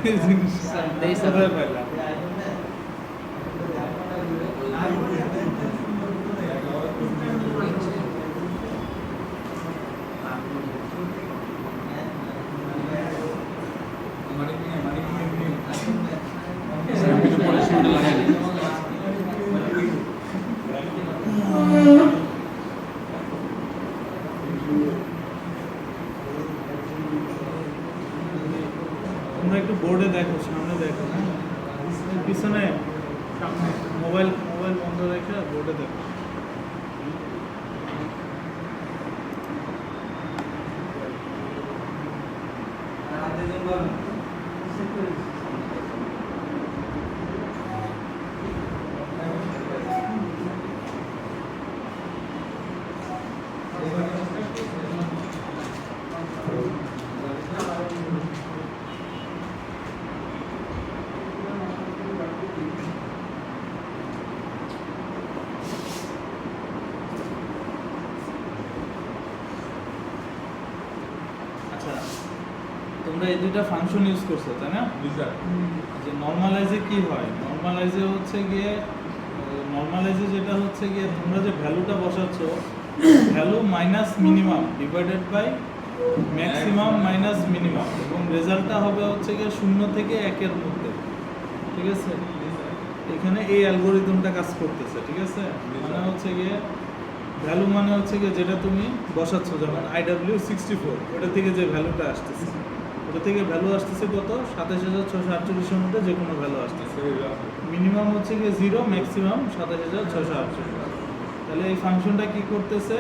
এই জিনিস কোথায় পেলাম? তোমরা একটু বোর্ডে দেখো, সামনে দেখো, হ্যাঁ পিছনে মোবাইল মোবাইল বন্ধ রেখে বোর্ডে দেখো। আচ্ছা, তোমরা এই দুইটা ফাংশন ইউজ করছো তাই না? যে নরমালাইজে কি হয়, নরমালাইজে হচ্ছে গিয়ে যেটা হচ্ছে গিয়ে তোমরা যে ভ্যালুটা বসাচ্ছ, value minus minimum divided by maximum minus minimum, এবং রেজাল্টটা হবে হচ্ছে গিয়ে 0 থেকে 1 এর মধ্যে। ঠিক আছে, এখানে এই অ্যালগোরিদমটা কাজ করতেছে। ঠিক আছে, মানে হচ্ছে গিয়ে ভ্যালু মানে হচ্ছে গিয়ে যেটা তুমি বসাচ্ছ, যেমন IW64 ওটা থেকে যে ভ্যালুটা আসতেছে, ওটা থেকে ভ্যালু আসতেছে কত, 27,648 এর মধ্যে যে কোনো ভ্যালু আসতেছে। মিনিমাম হচ্ছে গিয়ে 0, ম্যাক্সিমাম 27,648। তাহলে এই ফাংশনটা কি করতেছে,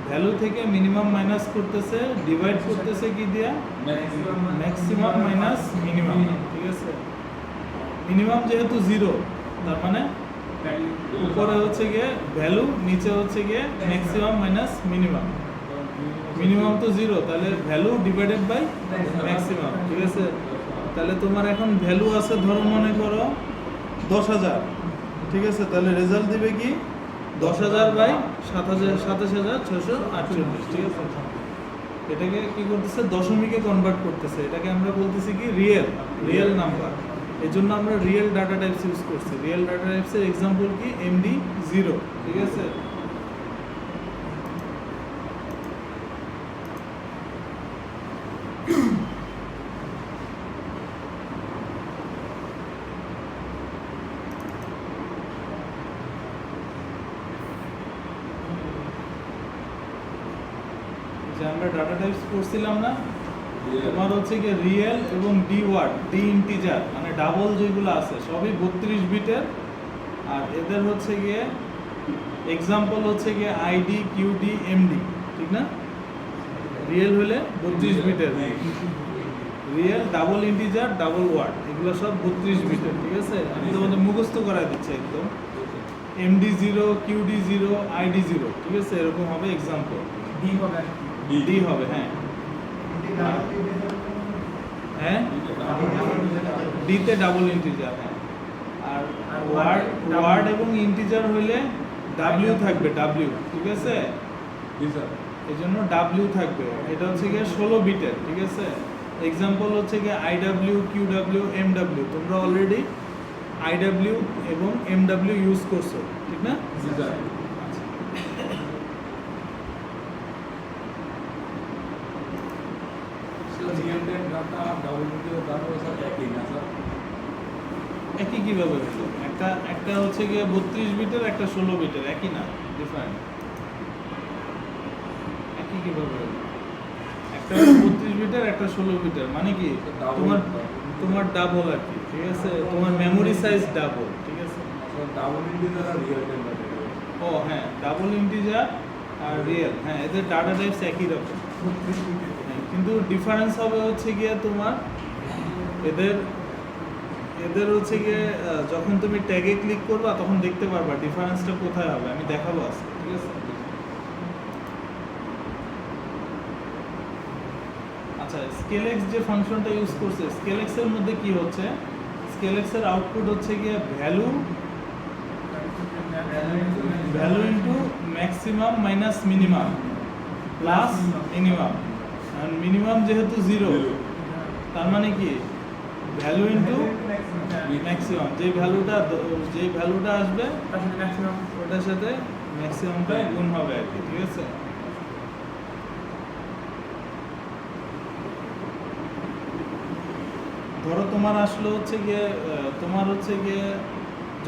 ভ্যালু থেকে মিনিমাম মাইনাস করতেছে, ডিভাইড করতেছে কি দিয়া, ম্যাক্সিমাম মাইনাস মিনিমাম। ঠিক আছে, মিনিমাম যেহেতু 0, তার মানে উপরে হচ্ছে গিয়ে ভ্যালু, নিচে হচ্ছে গিয়ে ম্যাক্সিমাম মাইনাস মিনিমাম। মিনিমাম তো 0, তাহলে ভ্যালু ডিভাইডেড বাই ম্যাক্সিমাম। ঠিক আছে, তাহলে তোমার এখন ভ্যালু আছে ধরো মনে করো 10,000। ঠিক আছে, তাহলে রেজাল্ট দিবে কি 10,000 বাই 27,648। ঠিক আছে, এটাকে কি করতেছে, দশমিকে কনভার্ট করতেছে। এটাকে আমরা বলতেছি কি রিয়েল নাম্বার। এই জন্য আমরা রিয়েল ডাটা টাইপস ইউজ করছি। রিয়েল ডাটা টাইপসের এক্সাম্পল কি, MD0। ঠিক আছে, যে আমরা ডাটা টাইপস করছিলাম না, তোমার হচ্ছে কি রিয়েল এবং ডি ওয়ার্ড, ডি ইন্টিজার মানে ডাবল যেগুলো আছে সবই 32 বিটের। আর এদের হচ্ছে গিয়ে এক্সাম্পল হচ্ছে গিয়ে ID, QD, MD। ঠিক না, রিয়েল হলে 32 বিটের, real, double integer, double word, এগুলো সব 32 বিটের। ঠিক আছে, আমি তোমাদের মুখস্থ করাই দিচ্ছি একদম। MD0, QD0, ID0। ঠিক আছে, এরকম হবে এক্সাম্পল। ডি হবে, হ্যাঁ হ্যাঁ, ডিতে ডাবল ইন্টিজার। হ্যাঁ, আর ওয়ার্ড এবং ইন্টিজার হইলে ডাব্লিউ থাকবে, ডাব্লিউ। ঠিক আছে, এই জন্য ডাব্লিউ থাকবে। এটা হচ্ছে গিয়ে 16 বিটের। ঠিক আছে, এক্সাম্পল হচ্ছে গিয়ে IW, QW, MW। তোমরা অলরেডি IW এবং MW ইউজ করছো, ঠিক না? একই কিভাবে হলো? একটা হচ্ছে গিয়ে 32 বিটের, একটা 16 বিটের, একই না, ডিফারেন্ট। একই কিভাবে হলো? একটা 32 বিটের, একটা 16 বিটের, মানে কি তোমার ডাবল আর কি। ঠিক আছে, তোমার মেমোরি সাইজ ডাবল। ঠিক আছে, ডাবল ইন্টিজার আর রিয়েল টাইম ডাটা। ও হ্যাঁ, ডাবল ইন্টিজার আর রিয়েল, হ্যাঁ এদের ডাটা টাইপস একই রকম, কিন্তু ডিফারেন্স হবে হচ্ছে গিয়ে তোমার এদের হচ্ছে গিয়ে যখন তুমি ট্যাগে ক্লিক করবা তখন দেখতে পারবা ডিফারেন্সটা কোথায় হবে। আমি দেখাবো আজকে। ঠিক আছে, আচ্ছা, স্কেলএক্স যে ফাংশনটা ইউজ করছে, স্কেলএক্স এর মধ্যে কি হচ্ছে, স্কেলএক্স এর আউটপুট হচ্ছে গিয়ে value into maximum minus minimum plus minimum. আর মিনিমাম যেহেতু 0, তার মানে কি ভ্যালু ইনটু ম্যাক্সিমাম, যেই ভ্যালুটা আসবে তার সাথে ম্যাক্সিমাম ওটার সাথে ম্যাক্সিমামটা গুণ হবে আর কি, ঠিক আছে? ধরো তোমার আসলে হচ্ছে গিয়ে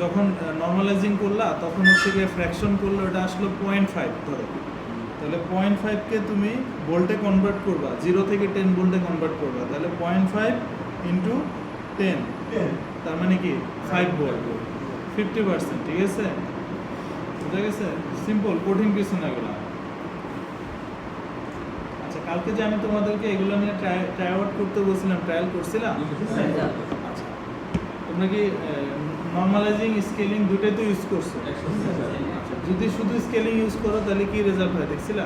যখন নর্মালাইজিং করলা তখন হচ্ছে গিয়ে ফ্র্যাকশন করলে ওটা আসলো 0.5 ধরো, তাহলে 0.5 কে তুমি ভোল্টে কনভার্ট করবা, 0 থেকে 10 ভোল্টে কনভার্ট করবা, তাহলে 0.5 ইন্টু 10, তার মানে কি 5 ভোল্ট, 50%, ঠিক আছে? বুঝা গেছে? সিম্পল, কঠিন কিছু না এগুলো। আচ্ছা, কালকে যে আমি তোমাদেরকে এগুলো নিয়ে ট্রাই আউট করতে বলছিলাম, ট্রায়াল করছিলাম? আচ্ছা, তোমরা কি নর্মালাইজিং স্কেলিং দুটোই তো ইউজ করছো? আচ্ছা, যদি শুধু স্কেলিং ইউজ করো তাহলে কি রেজাল্ট হয় দেখছিলা?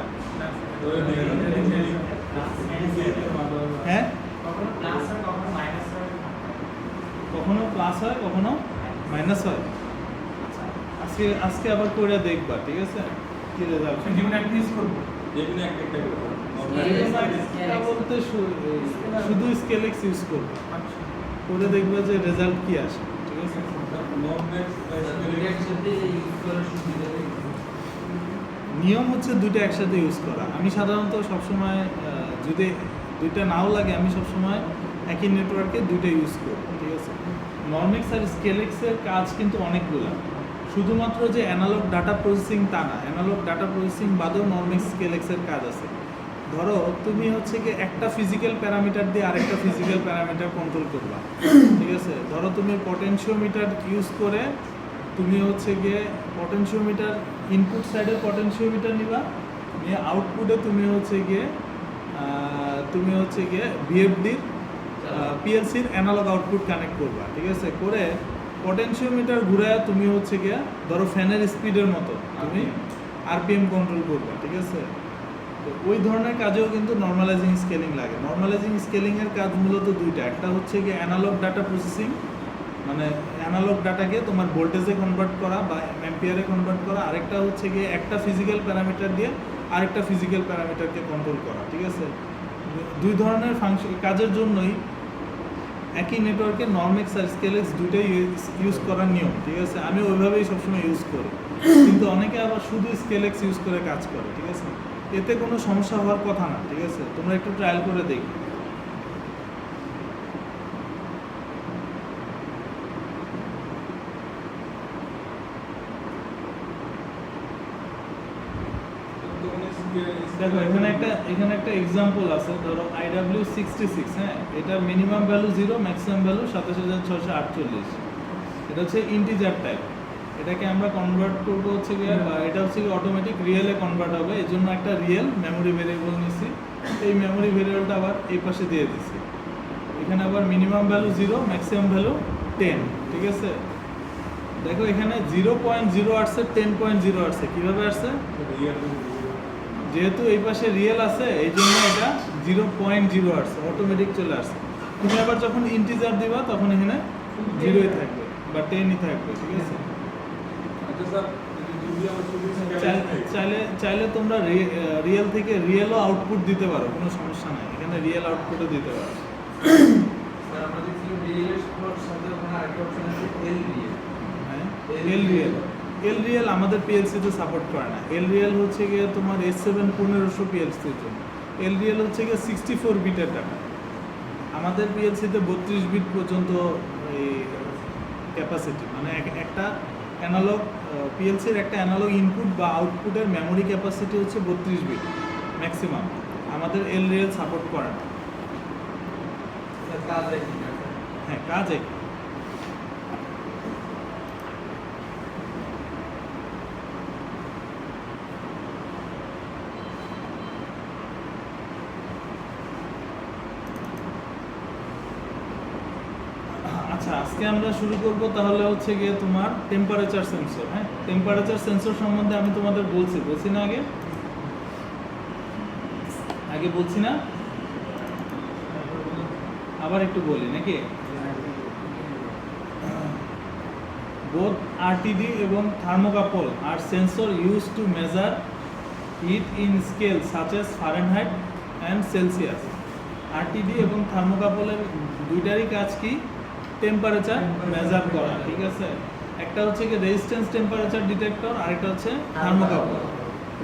হ্যাঁ, কখনো প্লাস হয় কখনো মাইনাস হয়। কখনো প্লাস হয় কখনো মাইনাস হয়। আজকে আবার করে দেখবা, ঠিক আছে, কি রেজাল্ট। জীবনে একটা ইউজ করবো। যেকোনো একটা করবো। এটা বলতে শুধু স্কেলেক্স ইউজ করবে, আচ্ছা। করে দেখবে যে রেজাল্ট কি আসে, ঠিক আছে? নিয়ম হচ্ছে দুটো একসাথে ইউজ করা। আমি সাধারণত সবসময় যদি দুইটা নাও লাগে আমি সবসময় একই নেটওয়ার্কে দুইটা ইউজ করি, ঠিক আছে? নর্মিক্স আর স্কেলেক্সের কাজ কিন্তু অনেকগুলো, শুধুমাত্র যে অ্যানালগ ডাটা প্রসেসিং তা না, অ্যানালগ ডাটা প্রসেসিং বাদেও নর্মিক্স স্কেলেক্সের কাজ আছে। ধরো তুমি হচ্ছে কি একটা ফিজিক্যাল প্যারামিটার দিয়ে আরেকটা ফিজিক্যাল প্যারামিটার কন্ট্রোল করবা, ঠিক আছে? ধরো তুমি পটেনশিওমিটার ইউজ করে তুমি হচ্ছে গিয়ে পটেনশিওমিটার ইনপুট সাইডে পটেনশিওমিটার নিবা, নিয়ে আউটপুটে তুমি হচ্ছে গিয়ে ভিএফডির পিএলসির অ্যানালগ আউটপুট কানেক্ট করবা, ঠিক আছে? করে পটেনশিওমিটার ঘুরায় তুমি হচ্ছে গিয়ে ধরো ফ্যানের স্পিডের মতো তুমি আরপিএম কন্ট্রোল করবা, ঠিক আছে? তো ওই ধরনের কাজেও কিন্তু নর্মালাইজিং স্কেলিং লাগে। নর্মালাইজিং স্কেলিংয়ের কাজ মূলত দুইটা, একটা হচ্ছে গিয়ে অ্যানালগ ডাটা প্রসেসিং, মানে অ্যানালগ ডাটাকে তোমার ভোল্টেজে কনভার্ট করা বা অ্যাম্পিয়ারে কনভার্ট করা, আরেকটা হচ্ছে গিয়ে একটা ফিজিক্যাল প্যারামিটার দিয়ে আরেকটা ফিজিক্যাল প্যারামিটারকে কন্ট্রোল করা, ঠিক আছে? দুই ধরনের কাজের জন্যই একই নেটওয়ার্কে নর্মিক্স আর স্কেলেক্স দুটোই ইউজ করার নিয়ম, ঠিক আছে? আমি ওইভাবেই সবসময় ইউজ করি, কিন্তু অনেকে আবার শুধু স্কেলেক্স ইউজ করে কাজ করে, ঠিক আছে? এতে কোনো সমস্যা হওয়ার কথা না, ঠিক আছে? তোমরা একটু ট্রায়াল করে দেখো। দেখো এখানে একটা এক্সাম্পল আছে, ধরো IW66, হ্যাঁ, এটার মিনিমাম ভ্যালু 0, ম্যাক্সিমাম ভ্যালু 27648। এটা হচ্ছে ইন্টিজার টাইপ, এটাকে আমরা কনভার্ট করবো হচ্ছে গিয়ে, এটা হচ্ছে গিয়ে অটোমেটিক রিয়েলে কনভার্ট হবে, এই জন্য একটা রিয়েল মেমোরি ভেরিয়েবল নিছি, এই মেমোরি ভেরিয়েবলটা আবার এই পাশে দিয়ে দিছি। এখানে আবার মিনিমাম ভ্যালু 0, ম্যাক্সিমাম ভ্যালু 10, ঠিক আছে? দেখো এখানে 0.0 আসছে, 10.0 আসছে, কীভাবে আসছে? যেহেতু এই পাশে রিয়েল আছে এই জন্য এটা 0.0 আসছে, অটোমেটিক চলে আসছে। তুমি আবার যখন ইন্টিজার দিবা তখন এখানে 0ই থাকবে বা 10ই থাকবে, ঠিক আছে? চাইলে তোমরা রিয়েল থেকে রিয়েলও আউটপুট দিতে পারো, কোনো সমস্যা নাই, এখানে রিয়েল আউটপুটও দিতে পারো। এল রিয়েল আমাদের পিএলসিতে সাপোর্ট করে না। এল রিয়েল হচ্ছে গিয়ে তোমার S7 1500 পিএলসির জন্য। এল রিয়েল হচ্ছে গিয়ে 64 বিটের ডাটা। আমাদের পিএলসিতে 32 বিট পর্যন্ত এই ক্যাপাসিটি, মানে একটা অ্যানালগ পিএলসির একটা অ্যানালগ ইনপুট বা আউটপুটের মেমোরি ক্যাপাসিটি হচ্ছে 32 বিট ম্যাক্সিমাম। আমাদের এল রিয়েল সাপোর্ট করে না। হ্যাঁ, কাজ একই। আচ্ছা, আজকে আমরা শুরু করব তাহলে হচ্ছে গিয়ে তোমার টেম্পারেচার সেন্সর। হ্যাঁ, টেম্পারেচার সেন্সর সম্বন্ধে আমি তোমাদের বলছি না আগে বলছি না, আবার একটু বলি নাকি? বোথ আরটিডি এবং thermocouple are sensor use to measure heat in scale such as Fahrenheit and Celsius. RTD এবং থার্মোকাপলের দুইটারই কাজ কি? টেম্পারেচার মেজার করা, ঠিক আছে? একটা হচ্ছে কি রেজিস্ট্যান্স টেম্পারেচার ডিটেক্টর, আরেকটা হচ্ছে থার্মোকাপল।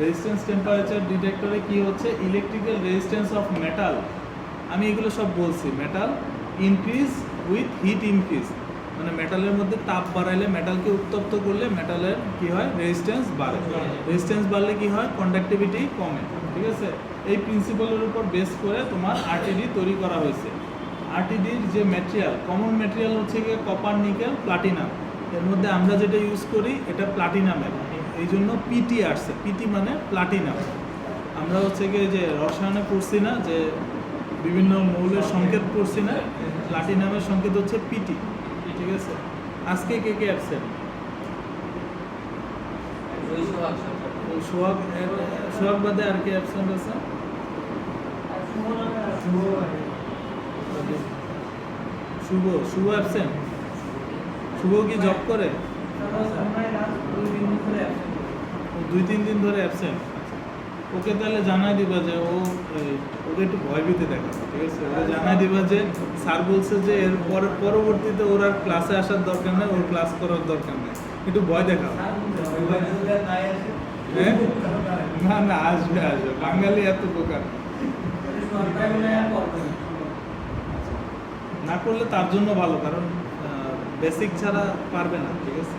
রেজিস্ট্যান্স টেম্পারেচার ডিটেক্টরে কি হচ্ছে? ইলেকট্রিক্যাল রেজিস্ট্যান্স অফ মেটাল, আমি এগুলো সব বলছি, metal increase with heat increase, মানে মেটালের মধ্যে তাপ বাড়াইলে, মেটালকে উত্তপ্ত করলে মেটালের কি হয়? রেজিস্ট্যান্স বাড়ে। রেজিস্ট্যান্স বাড়লে কি হয়? কন্ডাক্টিভিটি কমে, ঠিক আছে? এই প্রিন্সিপালের উপর বেস করে তোমার আরটিডি তৈরি করা হয়েছে। আরটিডির যে ম্যাটেরিয়াল, কমন ম্যাটেরিয়াল হচ্ছে গিয়ে কপার, নিকেল, প্লাটিনাম। এর মধ্যে আমরা যেটা ইউজ করি এটা প্লাটিনামের, এই জন্য পিটি আসছে। পিটি মানে প্লাটিনাম। আমরা হচ্ছে গিয়ে যে রসায়নে পড়ছি না, যে বিভিন্ন মৌলের সংকেত পড়ছি না, প্লাটিনামের সংকেত হচ্ছে পিটি, ঠিক আছে? আজকে কে কে অ্যাবসেন্ট? সোহাগ বাদে আর কে অ্যাবসেন্ট আছে? শুভ অ্যাবসেন্ট। শুভ কি জব করে? ও 2-3 দিন ধরে অ্যাবসেন্ট। ওকে তাহলে জানাই দিবা যে ওকে একটু ভয় পেতে দেখা, ঠিক আছে? ওকে জানাই দিবা যে স্যার বলছে যে এর পরবর্তীতে ওর আর ক্লাসে আসার দরকার নেই, ওর ক্লাস করার দরকার নেই, একটু ভয় দেখাও। হ্যাঁ, না আসবে, বাঙালি এত প্রকার না করলে তার জন্য ভালো, কারণ বেসিক ছাড়া পারবে না, ঠিক আছে?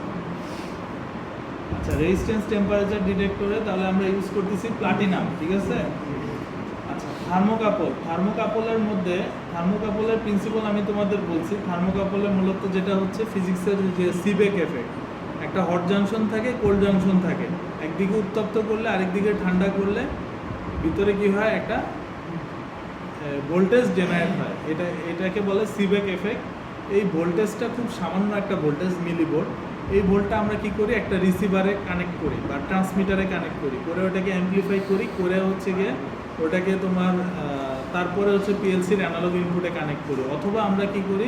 আচ্ছা, রেজিস্ট্যান্স টেম্পারেচার ডিটেক্টরে তাহলে আমরা ইউজ করতেছি প্লাটিনাম, ঠিক আছে? আচ্ছা, থার্মোকাপলের মধ্যে থার্মোকাপলের প্রিন্সিপাল আমি তোমাদের বলছি। থার্মোকাপলের মূলত যেটা হচ্ছে ফিজিক্সের যে সিবেক এফেক্ট, একটা হট জাংশন থাকে, কোল্ড জাংশন থাকে, একদিকে উত্তপ্ত করলে আরেকদিকে ঠান্ডা করলে ভিতরে কি হয়? একটা ভোল্টেজ জেনারেট হয়, এটাকে বলে সিবেক এফেক্ট। এই ভোল্টেজটা খুব সামান্য একটা ভোল্টেজ, মিলিভোল্ট। এই ভোল্টটা আমরা কি করি? একটা রিসিভারে কানেক্ট করি বা ট্রান্সমিটারে কানেক্ট করি, করে ওটাকে অ্যাম্প্লিফাই করি, করে হচ্ছে গিয়ে ওটাকে তোমার তারপরে হচ্ছে পিএলসির অ্যানালগ ইনপুটে কানেক্ট করি। অথবা আমরা কি করি?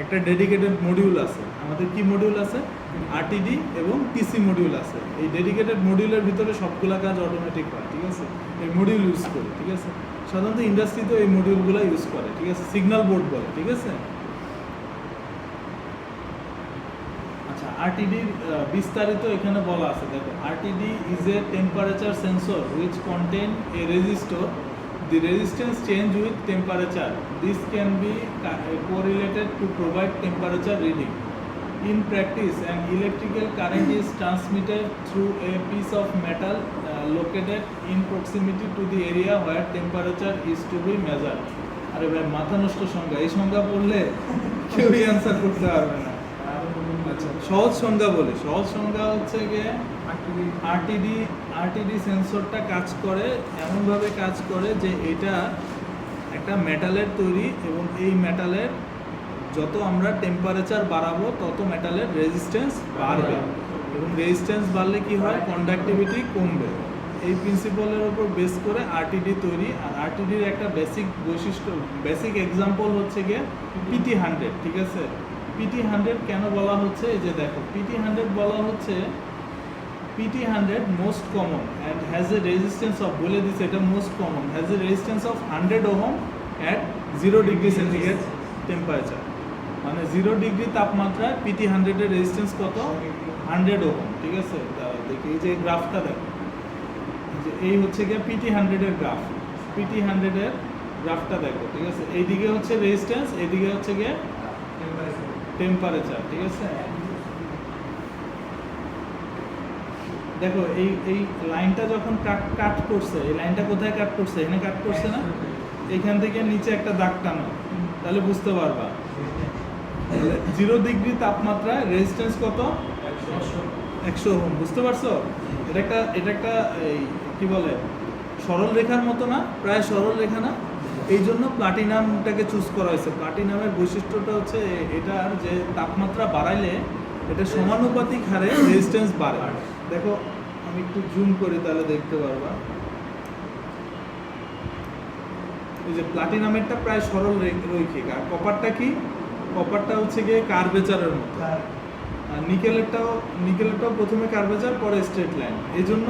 একটা ডেডিকেটেড মডিউল আছে আমাদের, কি মডিউল আছে? আরটিডি এবং টিসি মডিউল আছে। এই ডেডিকেটেড মডিউলের ভিতরে সবগুলা কাজ অটোমেটিক হয়, ঠিক আছে? এই মডিউল ইউজ করি, ঠিক আছে? সাধারণত ইন্ডাস্ট্রিতেও এই মডিউলগুলো ইউজ করে, ঠিক আছে? সিগন্যাল বোর্ড বলে, ঠিক আছে? আচ্ছা, আরটিডির বিস্তারিত এখানে বলা আছে, দেখো। RTD is a temperature sensor which contain a resistor. The resistance change with temperature. This can be correlated to provide temperature reading. In practice, an electrical current is transmitted through a piece of metal located in proximity to the area where temperature is to be measured. আরে ভাই, মাথা নষ্ট সংজ্ঞা, এই সংজ্ঞা পড়লে কেউই answer করতে পারবে না। আচ্ছা, সহজ সংজ্ঞা বলি। সহজ সংজ্ঞা হচ্ছে গিয়ে আরটিডি সেন্সরটা কাজ করে এমনভাবে কাজ করে যে এটা একটা মেটালের তৈরি, এবং এই মেটালের যত আমরা টেম্পারেচার বাড়াবো তত মেটালের রেজিস্ট্যান্স বাড়বে, এবং রেজিস্ট্যান্স বাড়লে কি হয়? কন্ডাক্টিভিটি কমবে। এই প্রিন্সিপালের উপর বেস করে আরটিডি তৈরি। আর আরটিডির একটা বেসিক বৈশিষ্ট্য, বেসিক এক্সাম্পল হচ্ছে গিয়ে PT100, ঠিক আছে? PT100 কেন বলা হচ্ছে? এই যে দেখো, PT100 বলা হচ্ছে, PT100 most common and has a resistance of, বলে দিচ্ছে এটা most common, has a resistance of 100 ohm at 0 degree centigrade temperature, মানে 0 ডিগ্রি তাপমাত্রায় PT100 এর রেজিস্ট্যান্স কত? 100 ওহম, ঠিক আছে? দেখি এই যে গ্রাফটা দেখো, যে এই হচ্ছে গিয়ে PT100 এর গ্রাফ। PT100 এর গ্রাফটা দেখো, ঠিক আছে? এইদিকে হচ্ছে রেজিস্ট্যান্স, এইদিকে হচ্ছে গিয়ে টেম্পারেচার, ঠিক আছে? দেখো, এই লাইনটা যখন কাট করছে, এই লাইনটা কোথায় কাট করছে? এখানে কাট করছে না? এখান থেকে নিচে একটা দাগ টানো, তাহলে বুঝতে পারবা 0 ডিগ্রি তাপমাত্রায় রেজিস্ট্যান্স কত? 100 ওহম। বুঝতে পারছো? এটা একটা এই কি বলে, সরল রেখার মতো না? প্রায় সরল রেখা না? এই জন্য প্লাটিনামটাকে চুজ করা হয়েছে। প্লাটিনামের বৈশিষ্ট্যটা হচ্ছে এটার যে তাপমাত্রা বাড়াইলে এটা সমানুপাতিক হারে রেজিস্ট্যান্স বাড়ে। দেখো, আমি একটু জুম করি, তাহলে দেখতে পারবা। এই যে প্লাটিনামেরটা প্রায় সরল রৈখিক, আর কপারটা কি? কপারটা হচ্ছে গিয়ে কার্ভেচারের মতো। আর নিকেলেরটাও প্রথমে কার্ভেচার, পরে স্ট্রেট লাইন। এই জন্য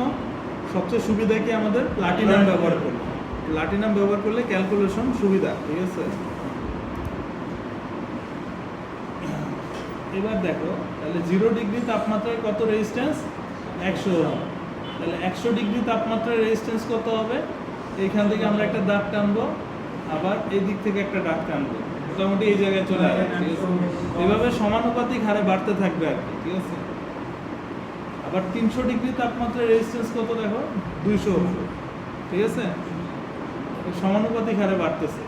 সবচেয়ে সুবিধা কি আমাদের? প্লাটিনাম ব্যবহার করবো। প্লাটিনাম ব্যবহার করলে ক্যালকুলেশন সুবিধা, ঠিক আছে। এবার দেখো তাহলে 0 ডিগ্রি তাপমাত্রায় কত রেজিস্ট্যান্স, 100 ওহম। তাহলে 100 ডিগ্রি তাপমাত্রায় রেজিস্ট্যান্স কত হবে, এইখান থেকে আমরা একটা দাগ টানবো, আবার এই দিক থেকে একটা দাগ টানবো, মোটামুটি এই জায়গায় চলে আসবে, ঠিক আছে। এভাবে সমানুপাতিক হারে বাড়তে থাকবে আর কি, ঠিক আছে। আবার 300 ডিগ্রি তাপমাত্রায় রেজিস্ট্যান্স কত দেখো, 200 ওহম, ঠিক আছে। সমানুপাতিক হারে বাড়তেছে,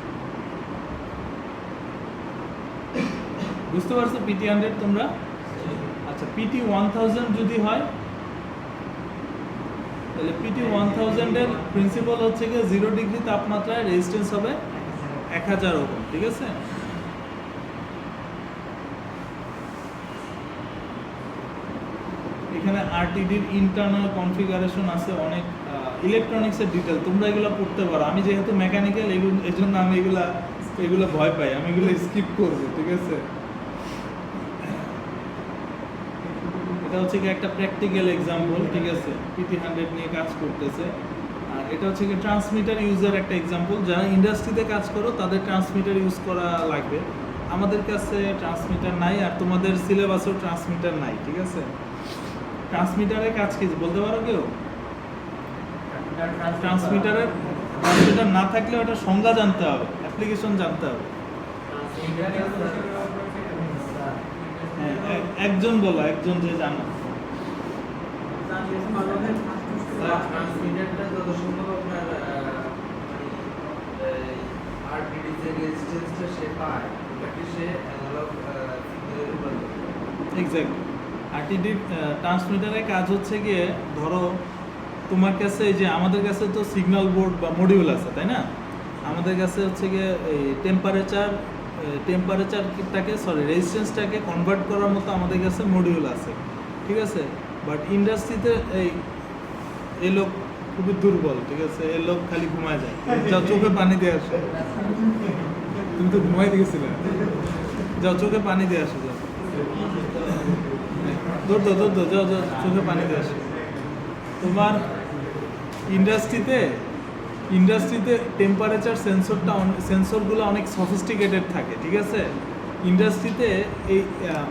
বুঝতে পারছো পিটি 100 তোমরা? আচ্ছা, পিটি 1000 যদি হয় তাহলে পিটি 1000 এর প্রিন্সিপাল হচ্ছে কি 0 ডিগ্রি তাপমাত্রায় রেজিস্ট্যান্স হবে 1000 ওহম, ঠিক আছে। এখানে আরটিডির ইন্টারনাল কনফিগারেশন আছে, অনেক ইলেকট্রনিক্সের ডিটেল, তোমরা এগুলো পড়তে পারো। আমি যেহেতু মেকানিক্যাল এই জন্য আমি এগুলো ভয় পাই, আমি এগুলো স্কিপ করব, ঠিক আছে। এটা হচ্ছে কি একটা প্র্যাকটিক্যাল এক্সাম্পল, ঠিক আছে, পিটি 100 নিয়ে কাজ করতেছে। আর এটা হচ্ছে কি ট্রান্সমিটার ইউজার একটা এক্সাম্পল, যারা ইন্ডাস্ট্রিতে কাজ করো তাদের ট্রান্সমিটার ইউজ করা লাগবে। আমাদের কাছে ট্রান্সমিটার নাই, আর তোমাদের সিলেবাসেও ট্রান্সমিটার নাই, ঠিক আছে। ট্রান্সমিটারের কাজ কি বলতে পারো কেউ? ট্রান্সমিটার না থাকলে ওটা সংজ্ঞা জানতে হবে, অ্যাপ্লিকেশন জানতে হবে। হ্যাঁ, একজন বলো, একজন যে জানো। ট্রান্সমিটারটা যত সম্ভব আপনার আরটিডি যে রেজিস্ট্যান্সটা সে পায় ওটাকে সে অ্যানালগ সিগন্যালে রূপান্তর করে। এক্স্যাক্টলি। আরটিডি ট্রান্সমিটারের কাজ হচ্ছে গিয়ে, ধরো তোমার কাছে এই যে আমাদের কাছে তো সিগন্যাল বোর্ড বা মডিউল আছে, তাই না? আমাদের কাছে হচ্ছে গিয়ে এই টেম্পারেচারটাকে রেজিস্ট্যান্সটাকে কনভার্ট করার মতো আমাদের কাছে মডিউল আছে, ঠিক আছে। বাট ইন্ডাস্ট্রিতে এই লোক খুবই দুর্বল, ঠিক আছে, এই লোক খালি ঘুমায় যায়, যা চোখে পানি দিয়ে আসে। তুমি তো ঘুমাই দিয়েছিলে, যাও চোখে পানি দিয়ে আসে, যাও যাও চোখে পানি দিয়ে আসে। তোমার ইন্ডাস্ট্রিতে টেম্পারেচার সেন্সরগুলো অনেক সফিস্টিকেটেড থাকে, ঠিক আছে। ইন্ডাস্ট্রিতে এই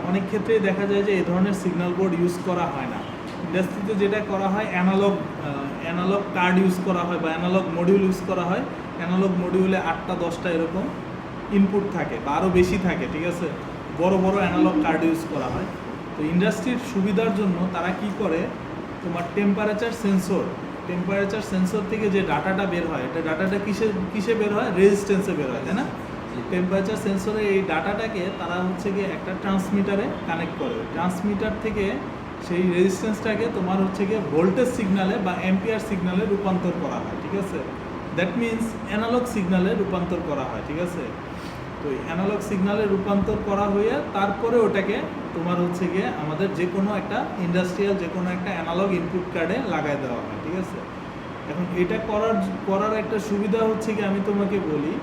অনেক ক্ষেত্রেই দেখা যায় যে এই ধরনের সিগন্যাল বোর্ড ইউজ করা হয় না। ইন্ডাস্ট্রিতে যেটা করা হয় অ্যানালগ কার্ড ইউজ করা হয় বা অ্যানালগ মডিউল ইউজ করা হয়। অ্যানালগ মডিউলে 8টা 10টা এরকম ইনপুট থাকে বা আরও বেশি থাকে, ঠিক আছে। বড় বড় অ্যানালগ কার্ড ইউজ করা হয়। তো ইন্ডাস্ট্রির সুবিধার জন্য তারা কি করে, তোমার টেম্পারেচার সেন্সর থেকে যে ডাটাটা বের হয়, এটা ডাটাটা কিসে বের হয়, রেজিস্ট্যান্সে বের হয়, তাই না? টেম্পারেচার সেন্সরে এই ডাটাটাকে তারা হচ্ছে গিয়ে একটা ট্রান্সমিটারে কানেক্ট করে। ট্রান্সমিটার থেকে সেই রেজিস্ট্যান্সটাকে তোমার হচ্ছে গিয়ে ভোল্টেজ সিগনালে বা অ্যাম্পিয়ার সিগনালে রূপান্তর করা হয়, ঠিক আছে। দ্যাট মিনস অ্যানালগ সিগনালে রূপান্তর করা হয়, ঠিক আছে। তো অ্যানালগ সিগনালে রূপান্তর করা হয়ে তারপরে ওটাকে তোমার হচ্ছে গিয়ে আমাদের যে কোনো একটা ইন্ডাস্ট্রিয়াল যে কোনো একটা অ্যানালগ ইনপুট কার্ডে লাগাই দেওয়া হয়, ঠিক আছে। এখন এটা করার একটা সুবিধা হচ্ছে কি, আমি তোমাকে বলি,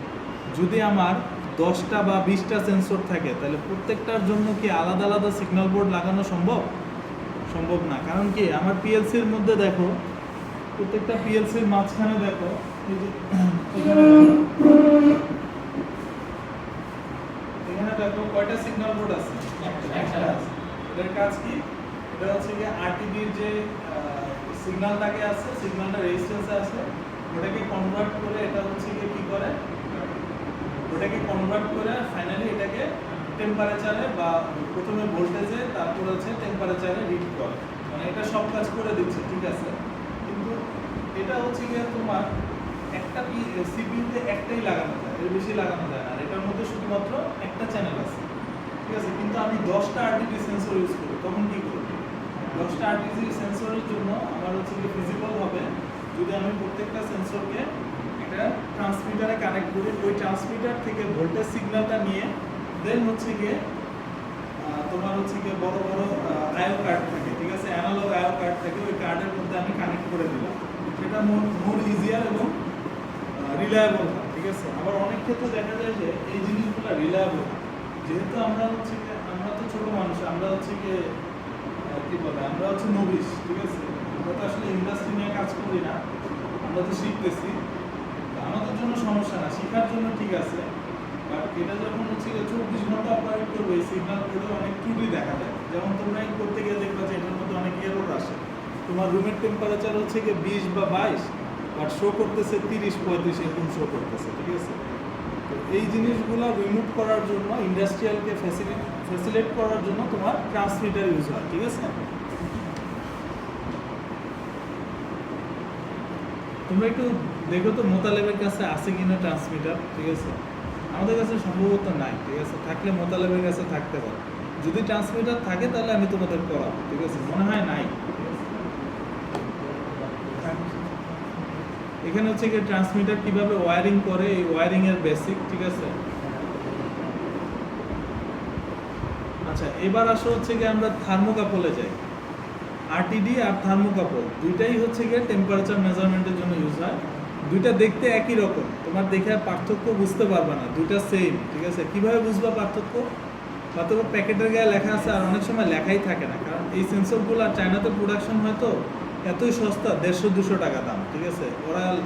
যদি আমার 10টা বা 20টা সেন্সর থাকে তাহলে প্রত্যেকটার জন্য কি আলাদা আলাদা সিগন্যাল বোর্ড লাগানো সম্ভব না। কারণ কি, আমার পিএলসির মধ্যে দেখো, প্রত্যেকটা পিএলসির মাঝখানে দেখো, এই যে এখানে দেখো কয়টা সিগন্যাল বোর্ড আছে, একটা আছে। এটার কাজ কি, এটা হচ্ছে কি আরটিডির যে সিগন্যালটাকে আছে, সিগন্যালটা রেজিস্ট্যান্সে আছে, ওটাকে কনভার্ট করে, এটা হচ্ছে কি করে, ওটাকে কনভার্ট করে ফাইনালি এটাকে টেম্পারেচারে বা প্রথমে ভোল্টেজে, তারপর হচ্ছে টেম্পারেচারে রিড করে, মানে এটা সব কাজ করে দিচ্ছে, ঠিক আছে। কিন্তু এটা হচ্ছে গিয়ে তোমার একটা সিপিইউতে একটাই লাগানো যায়, এর বেশি লাগানো যায় না। আর এটার মধ্যে শুধুমাত্র একটা চ্যানেল আছে, ঠিক আছে। কিন্তু আমি 10টা আরটিডি সেন্সর ইউজ করি, তখন কি করব? 10টা আরটিডি সেন্সরের জন্য আমার হচ্ছে কি ফিজিবল হবে যদি আমি প্রত্যেকটা সেন্সরকে একটা ট্রান্সমিটারে কানেক্ট করি, ওই ট্রান্সমিটার থেকে ভোল্টেজ সিগন্যালটা নিয়ে দেন হচ্ছে গিয়ে তোমার হচ্ছে গিয়ে বড় বড় আইও কার্ড থাকে, ঠিক আছে, অ্যানালগ আইও কার্ড থাকে, ওই কার্ডের মধ্যে আমি কানেক্ট করে দিলাম। সেটা মোর ইজিয়ার এবং রিলায়েবল হয়, ঠিক আছে। আবার অনেক ক্ষেত্রে দেখা যায় যে এই জিনিসগুলো রিলায়েবল, যেহেতু আমরা তো ছোট মানুষ, আমরা হচ্ছে গিয়ে কি বলে, আমরা হচ্ছে নবিশ, ঠিক আছে। আমরা তো আসলে ইন্ডাস্ট্রি নিয়ে কাজ করি না, আমরা তো শিখতেছি। আমাদের জন্য সমস্যা না, শেখার জন্য ঠিক আছে, বাট এটা যখন হচ্ছে গিয়ে 24 ঘন্টা অপারেট করবে এই সিগন্যাল কোডে অনেক ত্রুটি দেখা যায়। যেমন তোমরা এই করতে গিয়ে দেখবা যে এটার মধ্যে অনেক এরর আসে। তোমার রুমের টেম্পারেচার হচ্ছে গিয়ে 20 বা 22, বাট শো করতেছে 30-35 এরকম শো করতেছে, ঠিক আছে? তো এই জিনিসগুলো রিমুভ করার জন্য, ইন্ডাস্ট্রিয়ালকে ফ্যাসিলিটেট করার জন্য তোমার ট্রান্সমিটার ইউজ হয়, ঠিক আছে? তোমরা একটু দেখো তো মোতালেবের কাছে আছে কিনা ট্রান্সমিটার, ঠিক আছে? আমাদের কাছে সম্ভবত নাই, ঠিক আছে? থাকলে মোতালেবের কাছে থাকতে পারে। যদি ট্রান্সমিটার থাকে তাহলে আমি তোমাদের করাবো, ঠিক আছে? মনে হয় নাই। এখানে হচ্ছে কি ট্রান্সমিটার কিভাবে ওয়্যারিং করে, এই ওয়্যারিং এর বেসিক, ঠিক আছে? আচ্ছা, এবার আসো হচ্ছে কি আমরা থার্মোকাপলে যাই। আরটিডি আর থার্মোকাপল দুইটাই হচ্ছে গিয়ে টেম্পারেচার মেজারমেন্টের জন্য ইউজ হয়। দুইটা দেখতে একই রকম, তোমার দেখে আর পার্থক্য বুঝতে পারবে না, দুইটা সেম, ঠিক আছে? কিভাবে বুঝবা পার্থক্য? হয়তো প্যাকেটের গায়ে লেখা আছে আর অনেক সময় লেখাই থাকে না, কারণ এই সেন্সরগুলো চায়নাতে প্রোডাকশন হয় তো এতই সস্তা, 150-200 টাকা দাম, ঠিক আছে?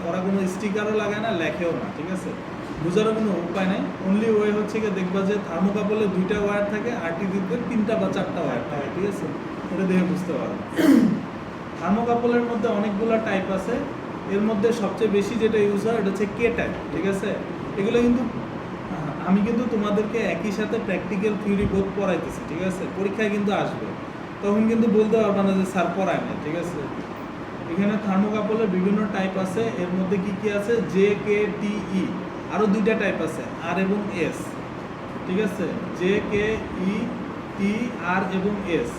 ওরা কোনো স্টিকারও লাগায় না, লেখেও না, ঠিক আছে? বোঝারও কোনো উপায় নেই। অনলি ওয়ে হচ্ছে গিয়ে দেখবা যে থার্মোকাপলে 2টা ওয়্যার থাকে, আরটিডিতে 3টা বা 4টা ওয়্যার থাকে, ঠিক আছে? এটা দেখে বুঝতে পারবে। থার্মোকাপলের মধ্যে অনেকগুলো টাইপ আছে, এর মধ্যে সবচেয়ে বেশি যেটা ইউজ হয় এটা হচ্ছে কে টাইপ, ঠিক আছে? এগুলো কিন্তু আমি কিন্তু তোমাদেরকে একই সাথে প্র্যাকটিক্যাল থিওরি বোধ পড়াইতেছি, ঠিক আছে? পরীক্ষায় কিন্তু আসবে, তখন কিন্তু বলতে পারবে না যে স্যার পড়ায় না, ঠিক আছে? এখানে থার্মোকাপলের বিভিন্ন টাইপ আছে, এর মধ্যে কি কি আছে? জে, কে, টি, ই, আরও 2টা টাইপ আছে, আর এবং এস, ঠিক আছে? জে, কে, ই, টি, আর এবং এস,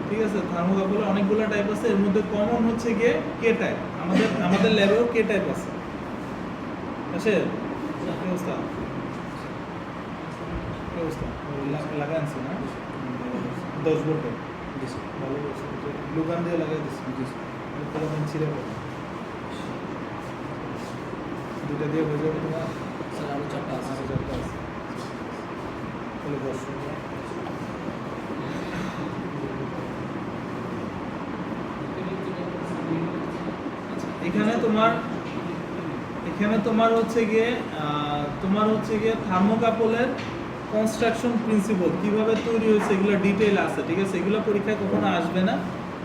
ঠিক আছে? থার্মোকাপলে অনেকগুলো টাইপ আছে, এর মধ্যে কমন হচ্ছে গিয়ে কে টাইপ। আমাদের ল্যাবেও কে টাইপ আছে। আছে কি অবস্থা? কি অবস্থা? লাগাই আনছি না 10 ভোল্টের, ভালো বলছি, লুকান দিয়ে লাগাই দিচ্ছি, ছিঁড়ে পড়ে 2টা দিয়ে হয়ে যাবে তোমার। আরো 4টা আছে। আরো 4টা আছে, তাহলে 10। এখানে তোমার হচ্ছে গিয়ে থার্মোকাপলের কনস্ট্রাকশন প্রিন্সিপল কিভাবে তৈরি হয়েছে এগুলো ডিটেইল আছে, ঠিক আছে? এগুলো পরীক্ষায় কখনো আসবে না,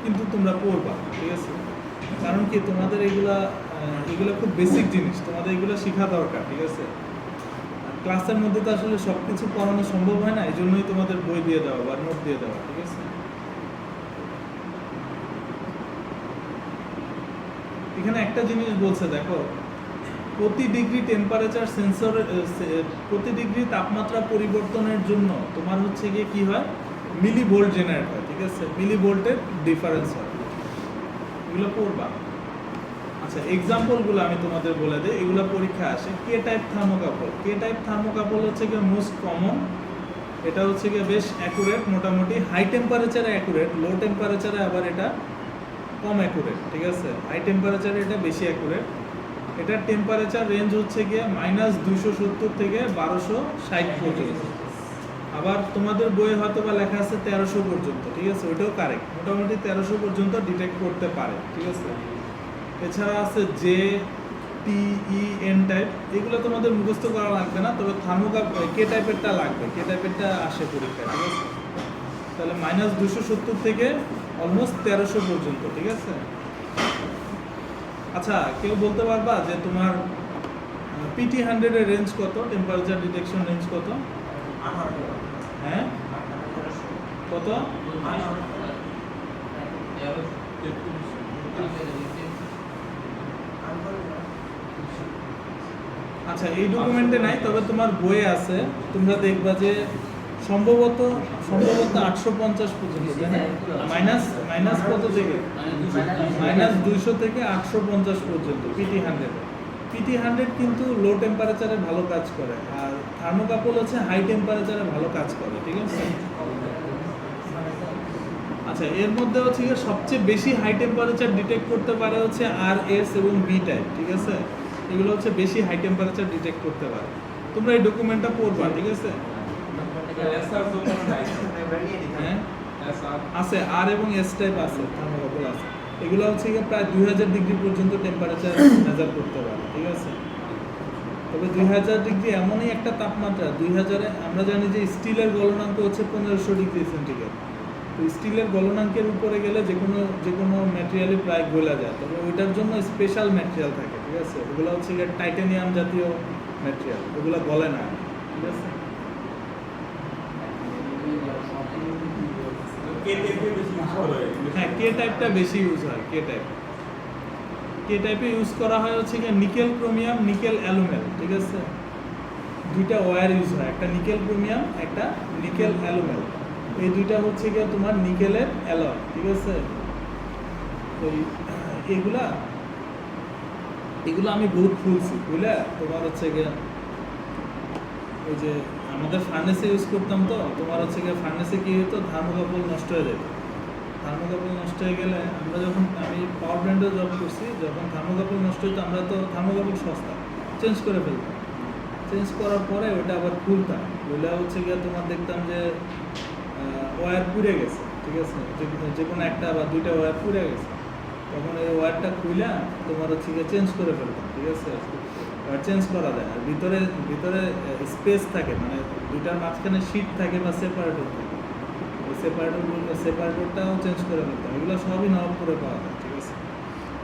কিন্তু তোমরা পড়বা, ঠিক আছে? কারণ কি তোমাদের এগুলো খুব বেসিক জিনিস, তোমাদের এগুলো শেখা দরকার, ঠিক আছে? ক্লাসের মধ্যে তো আসলে সব কিছু পড়ানো সম্ভব হয় না, এই জন্যই তোমাদের বই দিয়ে দেওয়া বা নোট দিয়ে দেওয়া, ঠিক আছে? এখানে একটা জিনিস বলছে দেখো, প্রতি ডিগ্রি টেম্পারেচার সেন্সরের প্রতি ডিগ্রি তাপমাত্রা পরিবর্তনের জন্য তোমার হচ্ছে গিয়ে কি হয়? মিলি ভোল্ট জেনারেট হয়, ঠিক আছে? মিলি ভোল্টের ডিফারেন্স হয়, এগুলো পড়বা। আচ্ছা, এক্সাম্পলগুলো আমি তোমাদের বলে দিই, এগুলো পরীক্ষা আসে। K type thermocouple, K type thermocouple হচ্ছে গিয়ে মোস্ট কমন, এটা হচ্ছে গিয়ে বেশ অ্যাকুরেট, মোটামুটি হাই টেম্পারেচারে অ্যাকুরেট, লো টেম্পারেচারে আবার এটা কম অ্যাকুরেট, ঠিক আছে? হাই টেম্পারেচারে এটা বেশি অ্যাকুরেট। এটার টেম্পারেচার রেঞ্জ হচ্ছে গিয়ে -270 থেকে 1260 পর্যন্ত। আবার তোমাদের বইয়ে হয়তো বা লেখা আছে 1300 পর্যন্ত, ঠিক আছে? ওইটাও কারেক্ট, মোটামুটি 1300 পর্যন্ত ডিটেক্ট করতে পারে, ঠিক আছে? এছাড়া আছে জে, টি, ই, এন টাইপ, এগুলো তোমাদের মুখস্থ করা লাগবে না, তবে কে টাইপেরটা লাগবে, কে টাইপেরটা আসে পরীক্ষায়, ঠিক আছে? তাহলে -270 থেকে অলমোস্ট 1300 পর্যন্ত, ঠিক আছে? আচ্ছা, কেউ বলতে পারবা যে তোমার PT100 এর রেঞ্জ কত? টেম্পারেচার ডিটেকশন রেঞ্জ কত? হ্যাঁ, কত? আচ্ছা, এই ডকুমেন্টে নাই, তবে তোমার বইয়ে আছে, তোমরা দেখবা যে সম্ভবত 850 পর্যন্ত, মাইনাস কত থেকে? -200 থেকে 850 পর্যন্ত PT100 কিন্তু লো টেম্পারেচারে ভালো কাজ করে, আর থার্মোকাপল হচ্ছে হাই টেম্পারেচারে ভালো কাজ করে, ঠিক আছে? আচ্ছা, এর মধ্যে হচ্ছে সবচেয়ে বেশি হাই টেম্পারেচার ডিটেক্ট করতে পারে হচ্ছে আর, এস এবং বি টাইপ, ঠিক আছে? এগুলো হচ্ছে বেশি হাই টেম্পারেচার ডিটেক্ট করতে পারে। তোমরা এই ডকুমেন্টটা পড়বা, ঠিক আছে? হ্যাঁ, আছে, আর এবং এস টাইপ আছে, থার্মোকাপল আছে। এগুলো হচ্ছে প্রায় 2000 ডিগ্রি পর্যন্ত টেম্পারেচার মেজার করতে পারে, ঠিক আছে? তবে 2000 ডিগ্রি এমনই একটা তাপমাত্রা, 2000-এ আমরা জানি যে স্টিলের গলনাঙ্ক হচ্ছে 1500 ডিগ্রি সেন্টিগ্রেড। তো স্টিলের গলনাঙ্কের উপরে গেলে যে কোনো ম্যাটেরিয়ালই প্রায় গলা যায়, তবে ওইটার জন্য স্পেশাল ম্যাটেরিয়াল থাকে, ঠিক আছে? ওগুলো হচ্ছে গিয়ে টাইটানিয়াম জাতীয় ম্যাটেরিয়াল, ওগুলো গলে না, ঠিক আছে? কে টাইপের বেশি ইউজ করা হয়? হ্যাঁ, কে টাইপটা বেশি ইউজ হয়, কে টাইপে ইউজ করা হয় হচ্ছে গিয়ে নিকেল ক্রোমিয়াম, নিকেল অ্যালুমেল, ঠিক আছে? দুইটা ওয়্যার ইউজ হয়, একটা নিকেল ক্রোমিয়াম, একটা নিকেল অ্যালুমেল। এই দুইটা হচ্ছে গিয়ে তোমার নিকেলের অ্যালয়, ঠিক আছে? তো এগুলা আমি বহুত খুলছি, বুঝলে? তোমার হচ্ছে গিয়ে ওই যে আমাদের ফার্নেসে ইউজ করতাম, তো তোমার হচ্ছে গিয়ে ফার্নেসে কি হতো, থার্মোকাপল নষ্ট হয়ে যেত। থার্মোকাপল নষ্ট হয়ে গেলে আমি পাওয়ার ব্র্যান্ডে জব করছি, যখন থার্মোকাপল নষ্ট হতো আমরা তো থার্মোকাপল সস্তা চেঞ্জ করে ফেলতাম। চেঞ্জ করার পরে ওটা আবার খুলতাম, ওইটা হচ্ছে গিয়ে তোমার দেখতাম যে ওয়্যার পুড়ে গেছে, ঠিক আছে? যে কোনো একটা বা দুইটা ওয়্যার পুড়ে গেছে, তখন এই ওয়্যারটা খুলে তোমার হচ্ছে গিয়ে চেঞ্জ করে ফেলতাম, ঠিক আছে? ওয়্যার চেঞ্জ করা যায়, আর ভিতরে স্পেস থাকে, মানে দুইটার মাঝখানে শীট থাকে বা সেপারেটর থাকে, ওই সেপারেটরটাও চেঞ্জ করে ফেলতাম। এগুলো সবই নব করে পাওয়া যায়, ঠিক আছে?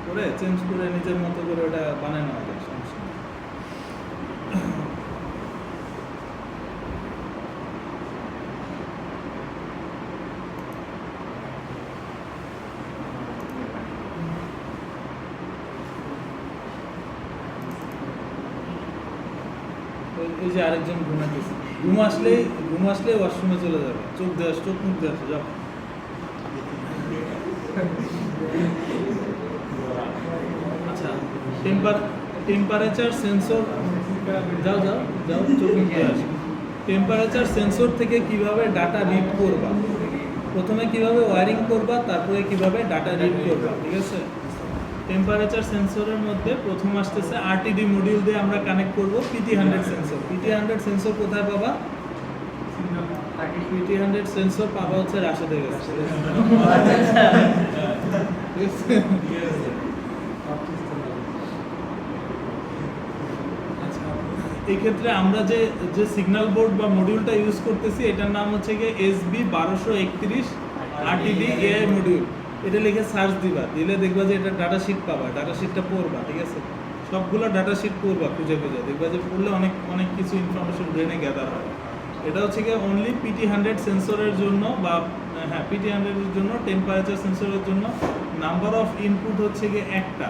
করে চেঞ্জ করে নিজের মতো করে ওটা বানায় নেওয়া যায়, সমস্যা নেই। ওই যে আরেকজন ঘুমাইতেছে, ঘুম আসলেই ওয়াশরুমে চলে যাবে, চোখ মুখ দিয়ে আসে, যাও। আচ্ছা, টেম্পারেচার সেন্সর, যাও চোখ মুখ দিয়ে আসে। টেম্পারেচার সেন্সর থেকে কিভাবে ডাটা রিড করবা, প্রথমে কিভাবে ওয়্যারিং করবা, তারপরে কিভাবে ডাটা রিড করবা, ঠিক আছে? টেম্পারেচার সেন্সরের মধ্যে প্রথম আসতেছে আরটিডি মডিউল দিয়ে আমরা কানেক্ট করব PT100 সেন্সর। PT100 সেন্সর কোথায় পাবা? PT100 সেন্সর পাবা হচ্ছে রাশেদের কাছে। এই ক্ষেত্রে আমরা যে সিগন্যাল বোর্ড বা মডিউলটা ইউজ করতেছি, এটার নাম হচ্ছে গিয়ে SB1231 আরটিডি এআই মডিউল। এটা লিখে সার্চ দিলে দেখবা যে এটা ডাটা শিট পাবা, ডাটা শিটটা পড়বা, ঠিক আছে? সবগুলো ডাটা শিট পড়বা, খুঁজে দেখবা যে পড়লে অনেক কিছু ইনফরমেশন ব্রেনে গ্যাদার হয়। এটা হচ্ছে গিয়ে অনলি PT100 সেন্সরের জন্য, বা হ্যাঁ PT100 এর জন্য, টেম্পারেচার সেন্সরের জন্য নাম্বার অফ ইনপুট হচ্ছে গিয়ে একটা,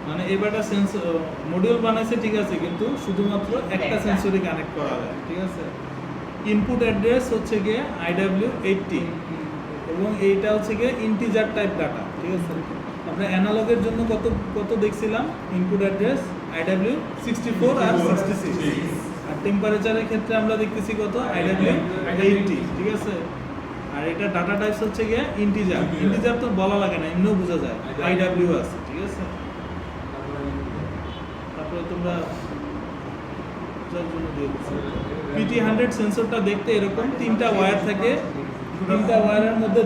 মানে এবারটা সেন্সর মডিউল বানাইছে, ঠিক আছে, কিন্তু শুধুমাত্র একটা সেন্সরই কানেক্ট করা যায়, ঠিক আছে? ইনপুট অ্যাড্রেস হচ্ছে গিয়ে IW80, এবং এইটা হচ্ছে গিয়ে ইন্টিজার টাইপ ডাটা, ঠিক আছে? আমরা অ্যানালগের জন্য কত দেখছিলাম, ইনপুট অ্যাড্রেস IW64 আর 66, আর টেম্পারেচারের ক্ষেত্রে আমরা দেখতেছি কত, IW80, ঠিক আছে? আর এটা ডাটা টাইপস হচ্ছে গিয়ে ইন্টিজার তো বলা লাগে না, এমনিও বোঝা যায় IW আছে, ঠিক আছে? তারপরে তোমরা PT100 সেন্সরটা দেখতে এরকম, তিনটা ওয়্যার থাকে, তিনটা ওয়্যারের মধ্যে